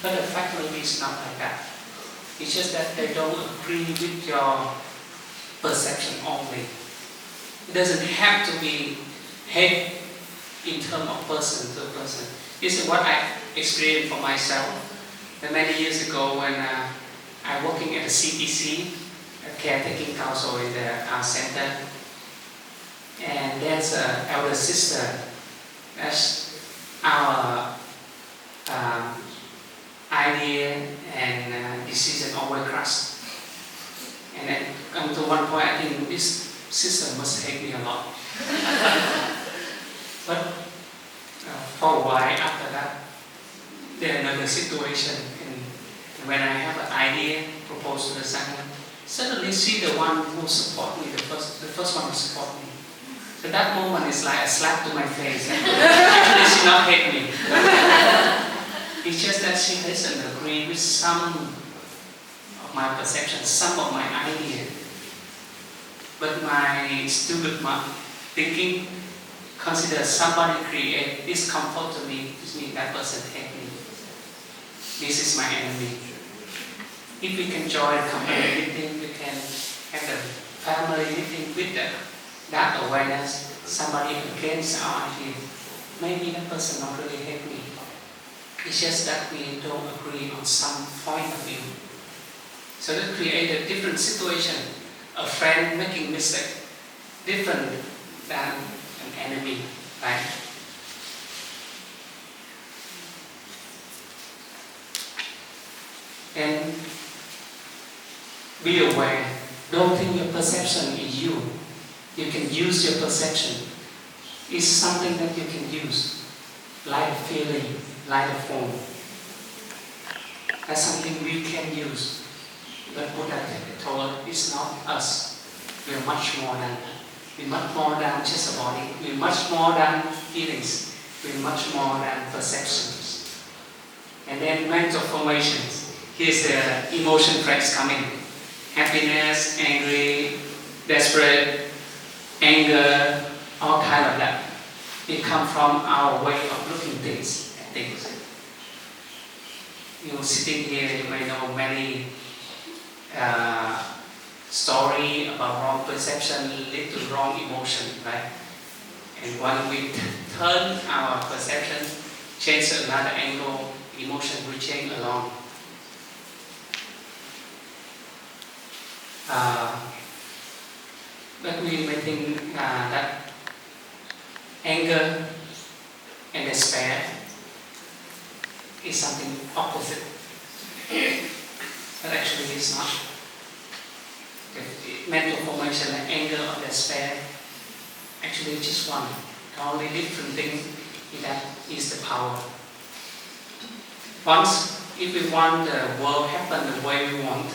Speaker 1: But the fact is not like that. It's just that they don't agree with your perception only. It doesn't have to be hate in terms of person to person. This is what I experienced for myself. Many years ago when I working at the CTC, a caretaking council in our center, and there's an elder sister. That's our idea and decision always crushed. And then come to one point, I think this sister must hate me a lot. But for a while after that, there's another situation, and when I have an idea proposed to the Sangha, suddenly she the one who support me, the first one who support me. So that moment is like a slap to my face. Actually, she not hate me. It's just that she doesn't agree with some of my perception, some of my idea. But my stupid thinking consider somebody create discomfort to me, which means that person hate me. This is my enemy. If we can join company meeting, we can have the family meeting with that awareness, somebody against our idea. Maybe that person not really hate me. It's just that we don't agree on some point of view. So that creates a different situation. A friend making mistake, different than an enemy, right? And be aware. Don't think your perception is you. You can use your perception. It's something that you can use, like a feeling, like a form. That's something we can use. But Buddha told us it's not us. We're much more than that. We're much more than just a body. We're much more than feelings. We're much more than perceptions. And then mental formations. Here's the emotion tracks coming. Happiness, angry, desperate, anger, all kind of that. It comes from our way of looking at things. You sitting here, you may know many story about wrong perception lead to wrong emotion, right? And when we turn our perception, change to another angle, emotion will change along. But we may think that anger and despair is something opposite, but actually it's not. The mental formation like anger or despair, actually it's just one. The only different thing is that is the power. Once, if we want the world happen the way we want,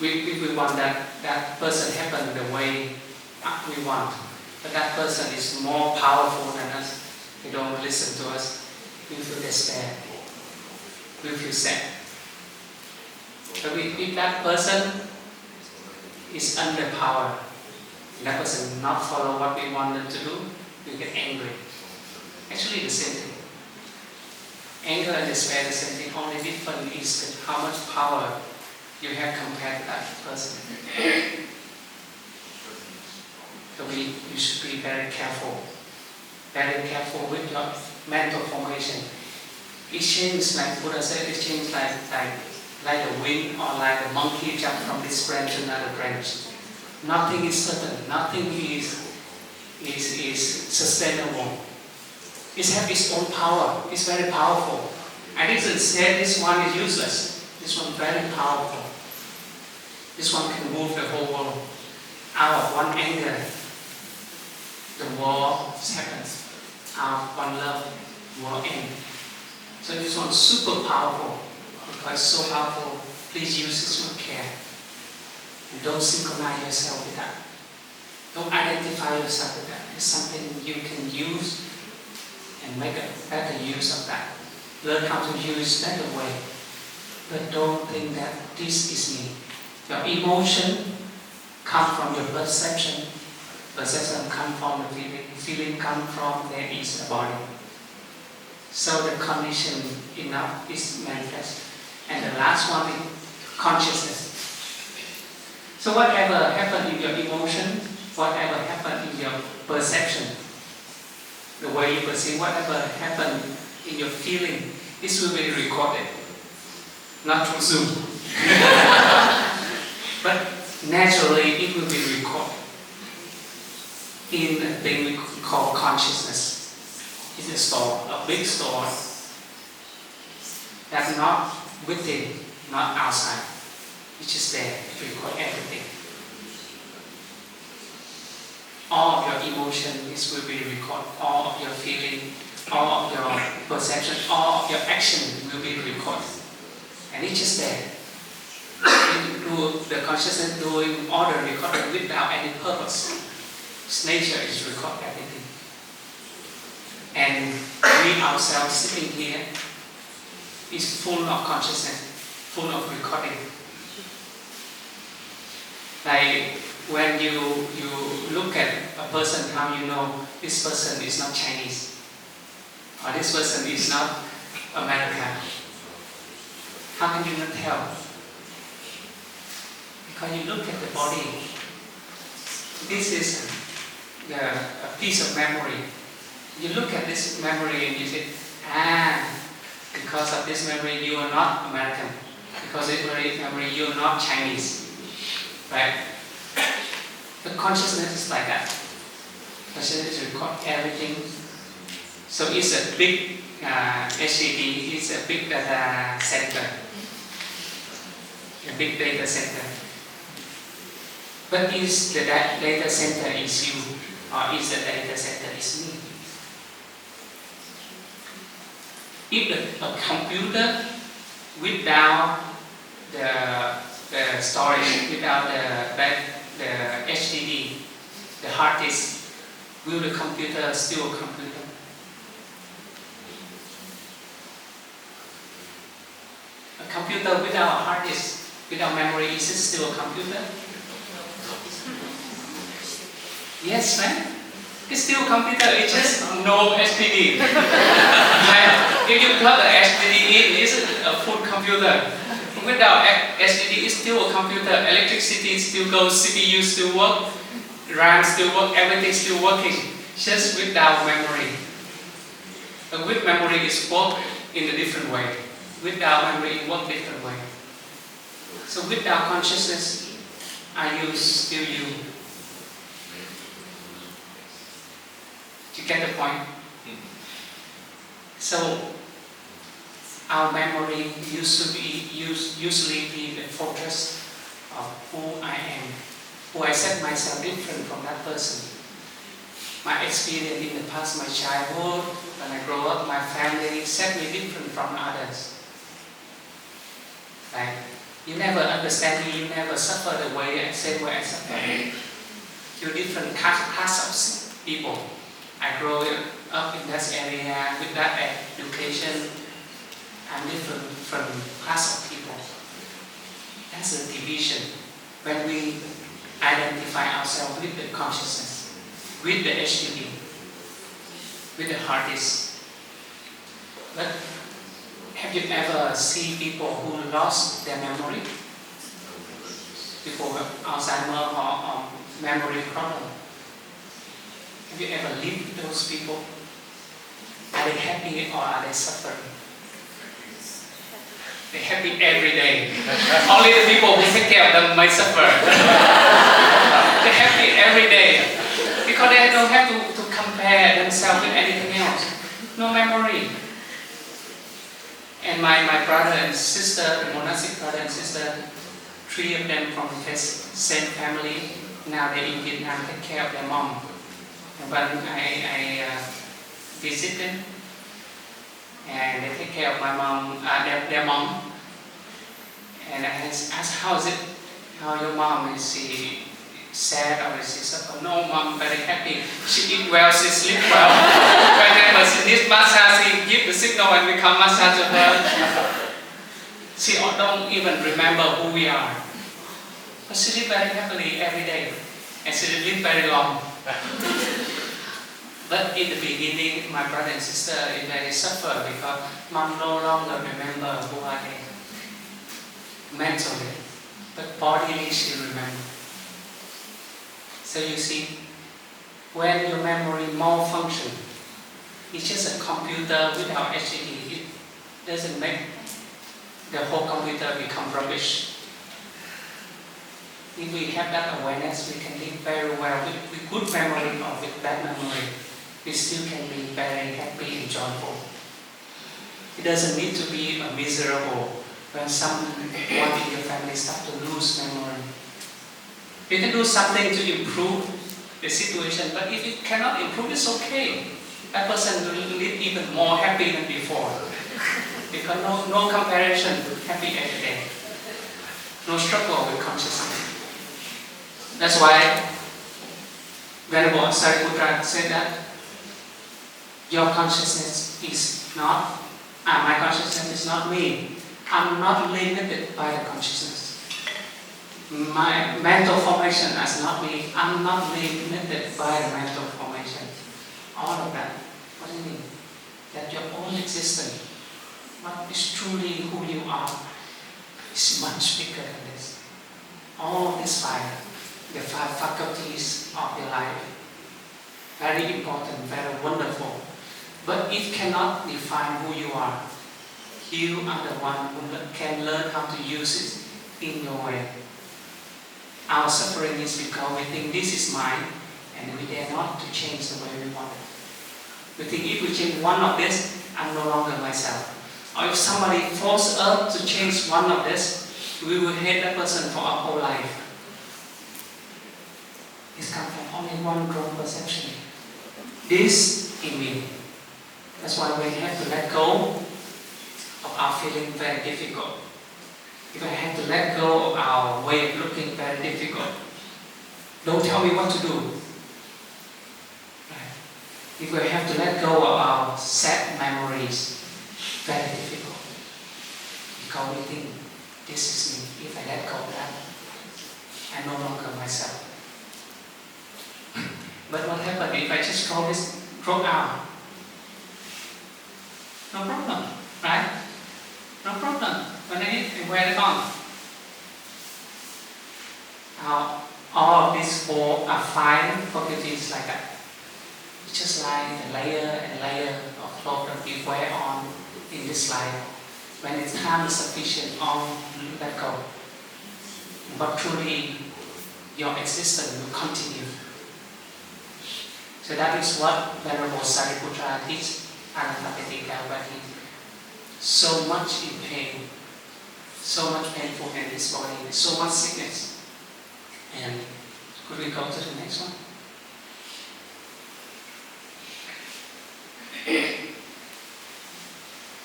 Speaker 1: if we want that person happen the way we want, but that person is more powerful than us, they don't listen to us, we feel despair, we feel sad. But if that person is under power, that person not follow what we want them to do, we get angry. Actually the same thing. Anger and despair the same thing, only different is how much power you have compared to that person. So you should be very careful with your mental formation. It changes, like Buddha said, it changes like the wind or like the monkey jump from this branch to another branch. Nothing is certain, nothing is sustainable. It has its own power, it's very powerful. I didn't say this one is useless, this one is very powerful. This one can move the whole world. Out of one anger, the war happens. Out of one love, war ends. So this one is super powerful. Because it's so powerful, please use this with care. And don't synchronize yourself with that. Don't identify yourself with that. It's something you can use and make a better use of that. Learn how to use that way. But don't think that this is me. Your emotion come from your perception. Perception come from the feeling. Feeling come from there is the body. So the condition enough is manifest. And the last one is consciousness. So whatever happened in your emotion, whatever happened in your perception, the way you perceive, whatever happened in your feeling, this will be recorded. Not through Zoom. But naturally it will be recorded in a thing we call consciousness. It's a store, a big store that's not within, not outside. It's just there to record everything. All of your emotions will be recorded, all of your feeling, all of your perception, all of your action will be recorded. And it's just there. The consciousness doing all the recording without any purpose. Its nature is record everything. And we ourselves sitting here is full of consciousness, full of recording. Like when you look at a person, how you know this person is not Chinese or this person is not American? How can you not tell? Because you look at the body. This is a piece of memory. You look at this memory and you say, because of this memory you are not American. Because of this memory you are not Chinese. Right? The consciousness is like that. Consciousness record everything. So it's a big HCD, it's a big data center. A big data center. But is the data center is you, or is the data center is me? If a computer without the storage, without the HDD, the hard disk, will the computer still a computer? A computer without a hard disk, without memory, is it still a computer? Yes, right? It's still a computer, it's just no HDD. If you plug the HDD in, it's a full computer. Without HDD, it's still a computer. Electricity still goes, CPU still work, RAM still work, everything still working. Just without memory. But with memory, it's work in a different way. Without memory, it works different way. So without consciousness, are you still you? Do you get the point? So our memory usually be the focus of who I am, who I set myself different from that person. My experience in the past, my childhood, when I grow up, my family set me different from others. Right? You never understand me, you never suffer the same way I suffer. You're different class of people. I grow up in that area with that education. I'm different from class of people. That's a division. When we identify ourselves with the consciousness, with the HDD, with the hard disk. But have you ever seen people who lost their memory? People with Alzheimer or memory problem. Have you ever lived with those people? Are they happy or are they suffering? They're happy every day. Only the people who take care of them might suffer. They're happy every day. Because they don't have to compare themselves with anything else. No memory. And my brother and sister, the monastic brother and sister, 3 of them from the same family. Now they're in Vietnam, take care of their mom. And when I visit them, and they take care of my mom, their mom. And I ask, how is it? How your mom? Is she sad or is she suffering? No, mom, very happy. She eat well, she sleep well. Whenever she needs massage, she give the signal and we come massage her. She don't even remember who we are. But she live very happily every day. And she live very long. But in the beginning, my brother and sister, they suffer because mom no longer remember who I am. Mentally. But bodily she remembers. So you see, when your memory malfunction, it's just a computer without HDD. It doesn't make the whole computer become rubbish. If we have that awareness, we can live very well with good memory or with bad memory. We still can be very happy and joyful. It doesn't need to be miserable when someone in your family starts to lose memory. You can do something to improve the situation, but if it cannot improve, it's okay. That person will live even more happy than before. Because no comparison, happy every day. No struggle with consciousness. That's why Venerable Sariputta said that your consciousness is not, my consciousness is not me. I'm not limited by the consciousness. My mental formation is not me. I'm not limited by the mental formation. All of that. What do you mean? That your own existence, what is truly who you are, is much bigger than this. All of this the 5 faculties of your life, very important, very wonderful. But it cannot define who you are. You are the one who can learn how to use it in your way. Our suffering is because we think this is mine and we dare not to change the way we want it. We think if we change one of this, I'm no longer myself. Or if somebody forces us to change one of this, we will hate that person for our whole life. It comes from only one wrong perception. This in me. That's why we have to let go of our feeling very difficult. If I have to let go of our way of looking very difficult, don't tell me what to do. Right? If we have to let go of our sad memories, very difficult. Because we think, this is me. If I let go of that, I'm no longer myself. But what happens if I just throw out, no problem, right? No problem. When I need, I wear it on. Now, all of these 4 are fine faculties like that. It's just like a layer and layer of clothes that we wear on in this life. When its time is sufficient, all let go. But truly, your existence will continue. So that is what Venerable Sariputra teaches Anathapindika, but he so much in pain, so much painful in his body, so much sickness. And could we go to the next one?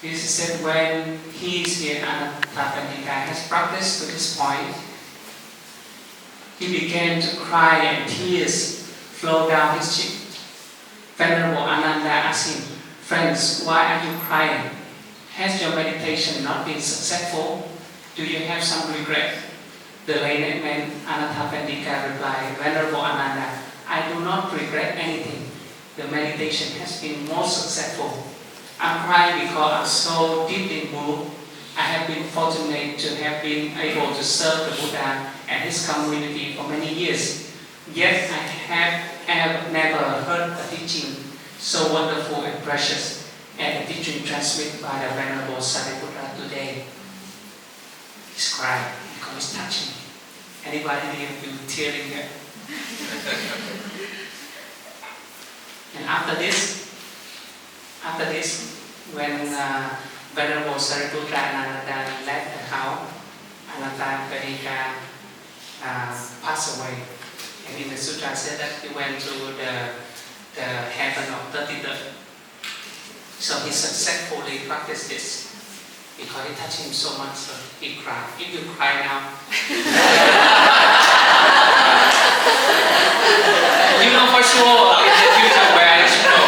Speaker 1: This is said when he is here, Anathapindika has practiced to this point. He began to cry and tears flowed down his cheek. Venerable Ananda asked him, "Friends, why are you crying? Has your meditation not been successful? Do you have some regret?" The learned man Anathapindika replied, "Venerable Ananda, I do not regret anything. The meditation has been most successful. I'm crying because I'm so deeply moved. I have been fortunate to have been able to serve the Buddha and his community for many years. Yet I have never heard a teaching so wonderful and precious as the teaching transmitted by the Venerable Sariputra today." He's crying because it's touching. Anybody here feel tearing here? And after this, when Venerable Sariputra and Ananda left the house, Anathapindika passed away. And in the sutra said that he went to the heaven of 33rd. So he successfully practiced this because it touched him so much, so he cried. If you cry now, you know for sure in the future where I should go.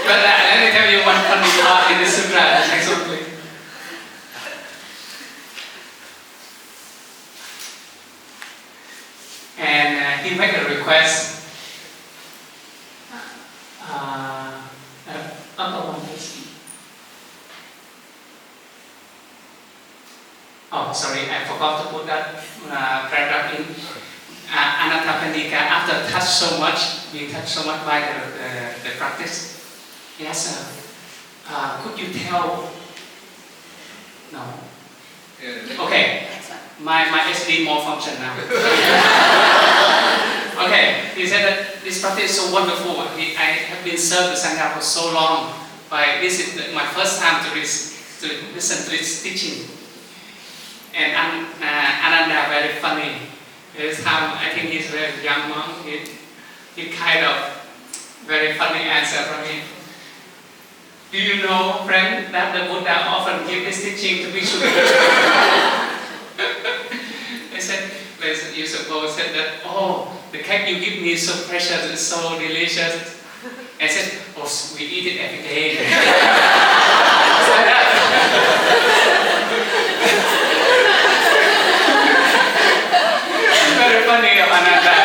Speaker 1: But let me tell you one funny part in the sutra next one, please. And he made a request. Oh, sorry, I forgot to put that paragraph in. Anathapindika, after being touched so much by the practice, yes, could you tell? No. Okay, my SD more function now. Okay, he said that this practice is so wonderful. I have been served the Sangha for so long. This is my first time to listen to this teaching. And Ananda, very funny. This time, I think he's a very young monk. He kind of very funny answer from him. "Do you know, friend, that the Buddha often give this teaching to bhikkhus?" They said, you suppose said that, "Oh, the cake you give me is so precious, it's so delicious." I said, "Oh, we eat it every day." Said that. Very funny of Ananda.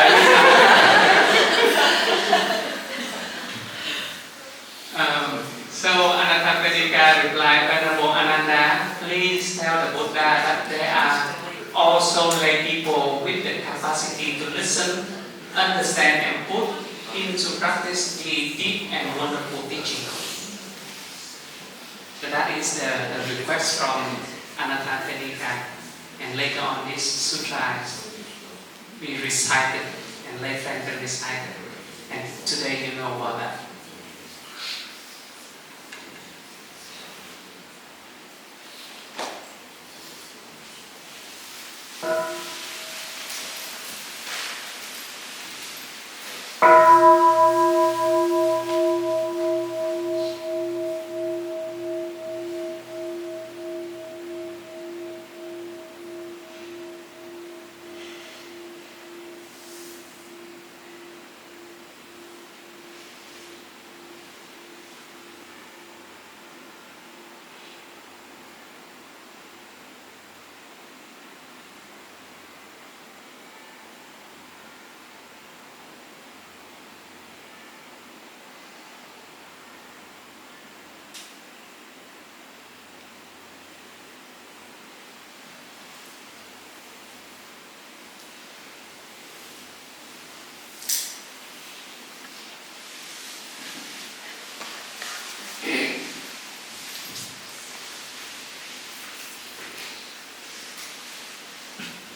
Speaker 1: So Anathapindika replied, "Venerable Ananda, please tell the Buddha that there are also lay people with the capacity to listen, understand, and put into practice the deep and wonderful teaching." So that is the request from Anathapindika. And later on, this sutra we recited and lay friends recited. And today you know about that.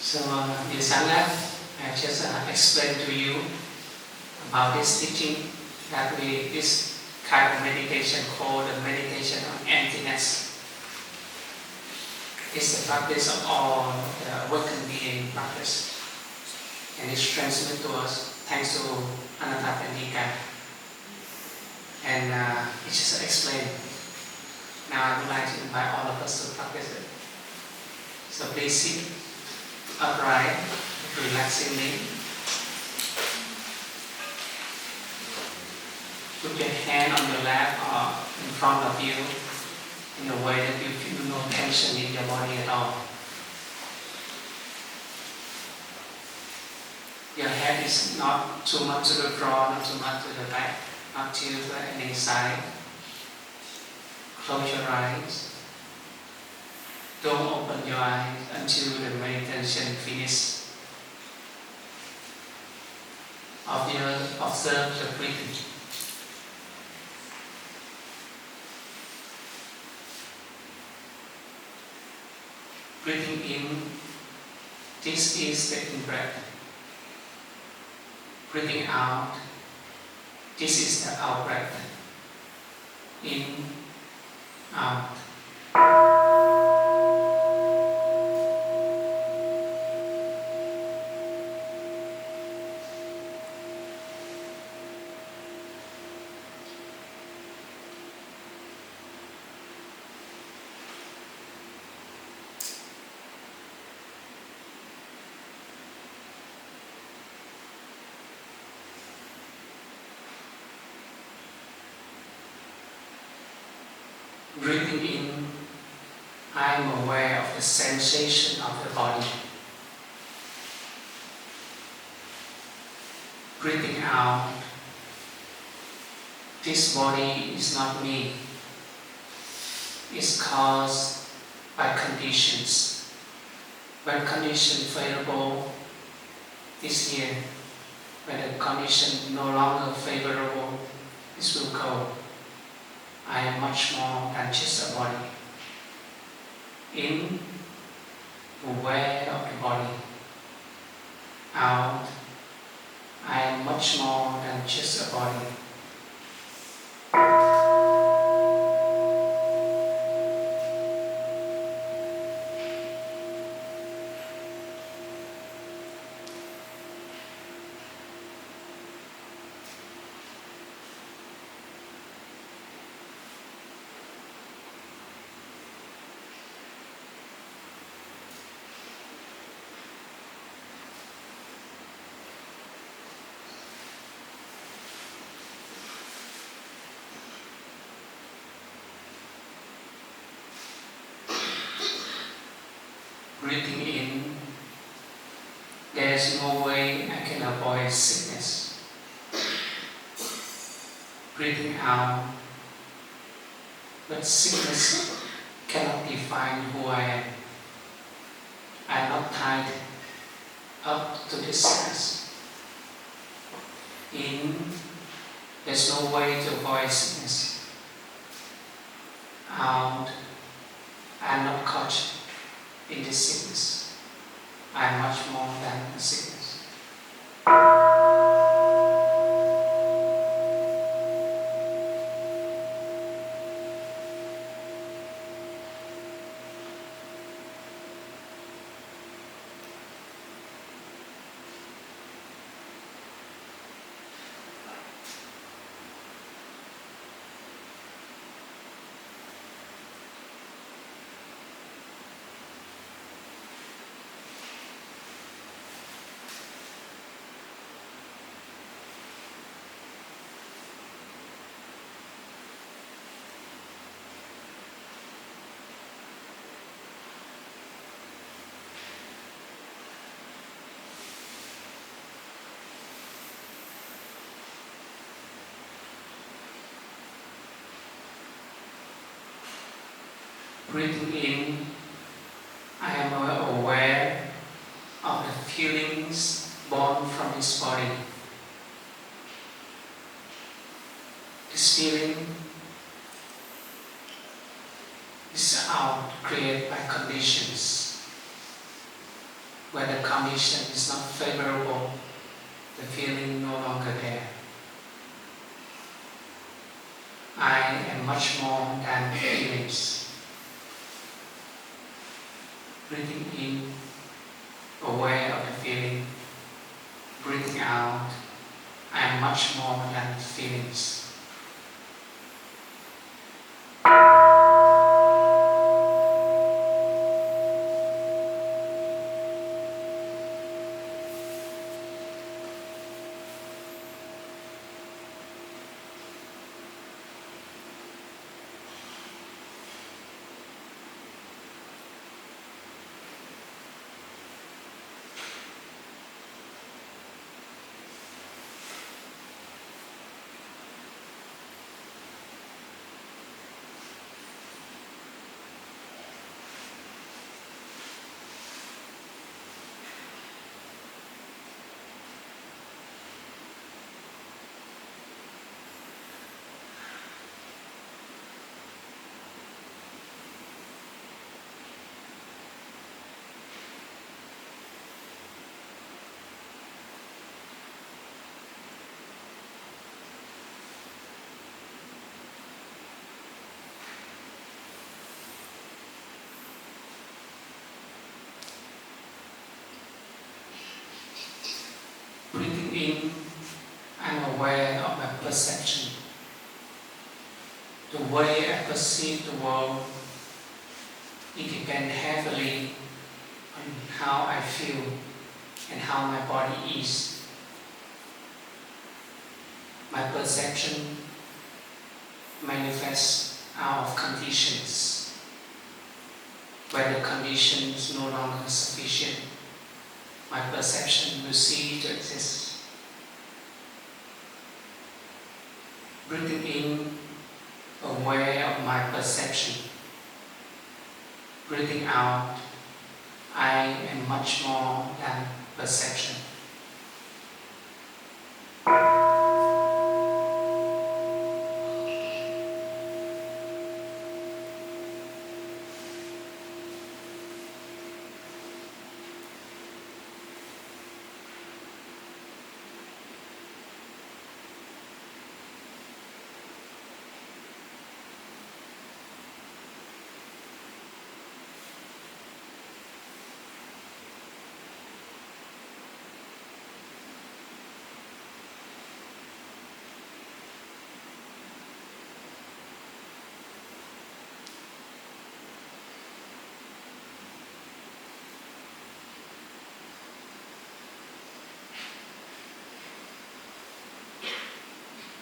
Speaker 1: So, dear Sangha, I just explained to you about this teaching that this kind of meditation called the meditation on emptiness. It's the practice of all the awakened being practice. And it's transmitted to us thanks to Anathapindika. And it's just explained. Now I would like to invite all of us to practice it. So please sit upright, relaxingly. Put your hand on your lap or in front of you in a way that you feel no tension in your body at all. Your head is not too much to the front, not too much to the back, not to any side. Close your eyes. Don't open your eyes until the meditation finishes. Observe the breathing. Breathing in, this is the in-breath. Breathing out, this is the out-breath. In, out. Breathing in, I am aware of the sensation of the body. Breathing out, this body is not me. It's caused by conditions. When condition favorable is here. When the condition no longer favorable, this will go. I am much more than just a body. In, aware of the body. Out, I am much more than just a body. Breathing in, there is no way I can avoid sickness. Breathing out, but sickness cannot define who I am. I am not tied up to this sickness. In, there's no way to avoid sickness. Out, I am not caught in this sickness. I am much more than the sickness. Breathing in, I am aware of the feelings born from this body. This feeling is out created by conditions. When the condition is not favorable, the feeling no longer there. I am much more than feelings. Breathing in, aware of the feeling. Breathing out, I am much more than feelings. Breathing in, I'm aware of my perception. The way I perceive the world, it depends heavily on how I feel and how my body is. My perception manifests out of conditions. When the condition is no longer sufficient, my perception will cease to exist. Breathing in, aware of my perception. Breathing out, I am much more than perception.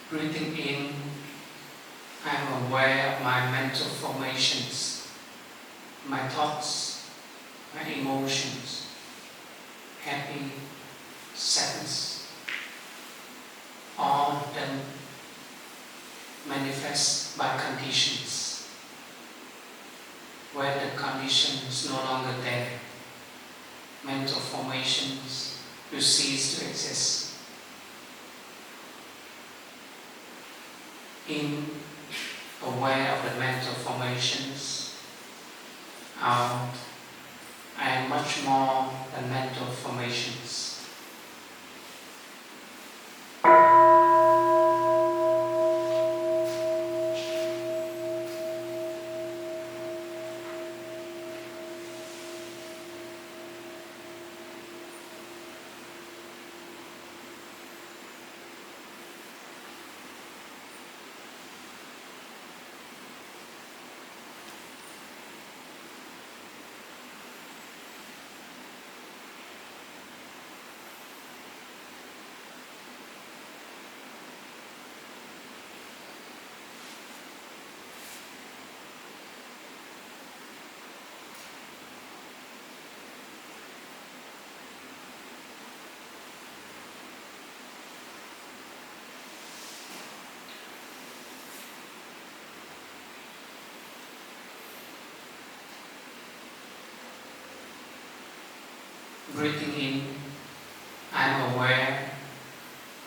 Speaker 1: Breathing in, I am aware of my mental formations, my thoughts, my emotions, happy, sadness. All of them manifest by conditions. When the condition is no longer there, mental formations will cease to exist. In, aware of the mental formations. Out, I am much more than mental formations. Breathing in, I am aware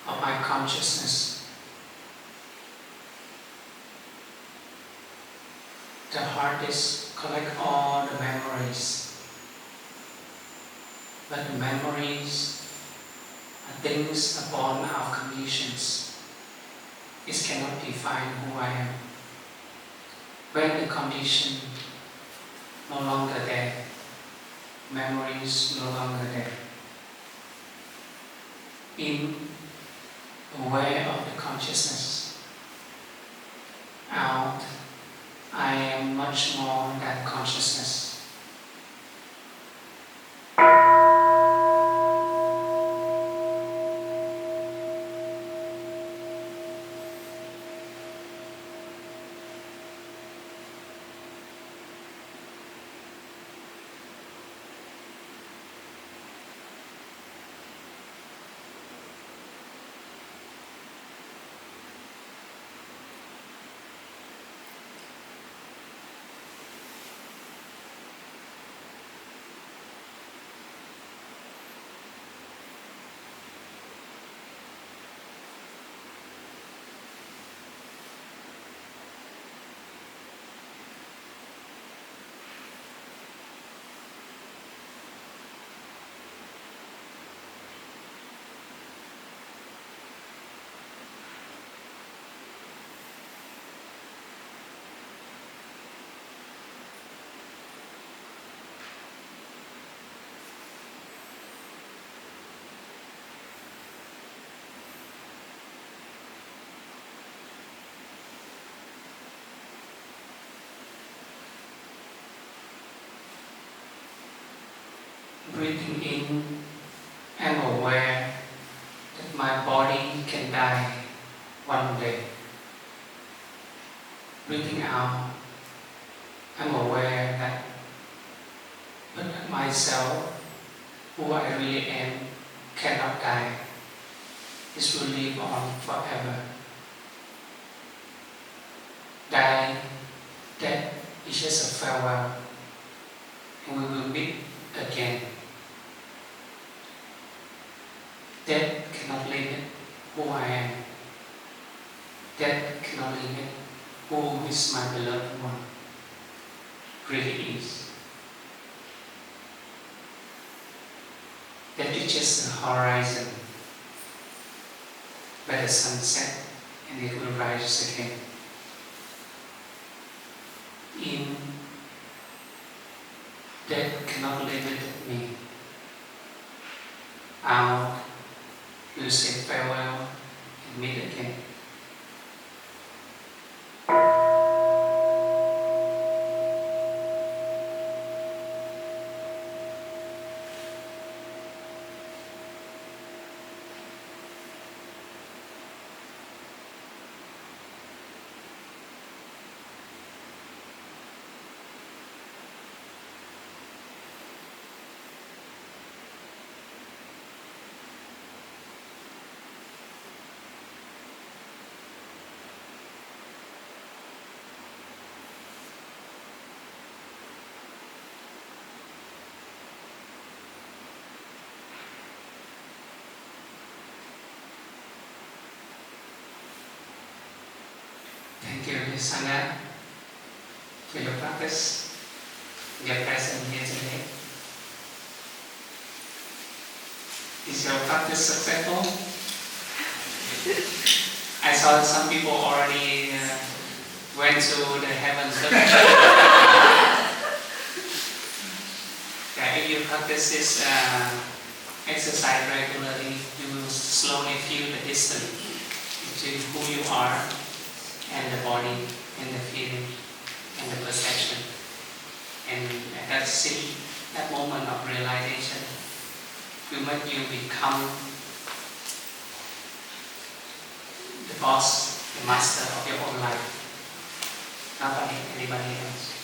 Speaker 1: of my consciousness. The hard disk collects all the memories. but memories are things upon our conditions. It cannot define who I am. When the condition no longer there, memories no longer there. In aware of the consciousness, out, I am much more than consciousness. Breathing in, I'm aware that my body can die one day. Breathing out, I'm aware that but myself, who I really am, cannot die. This will live on forever. Die, death is just a farewell, and we will meet again. Death cannot limit who I am. Death cannot limit who is my beloved one. Really is. Death is just a horizon where the sun sets and it will rise again. In death cannot limit me. Out, we'll say farewell and meet again. Thank you, Sangha, for your practice, your presence here today. Is your practice successful? I saw some people already went to the heaven. Yeah, if you practice this exercise regularly, you will slowly feel the distance between who you are and the body, and the feeling, and the perception. And at that moment of realization, will make you become the boss, the master of your own life, not by anybody else.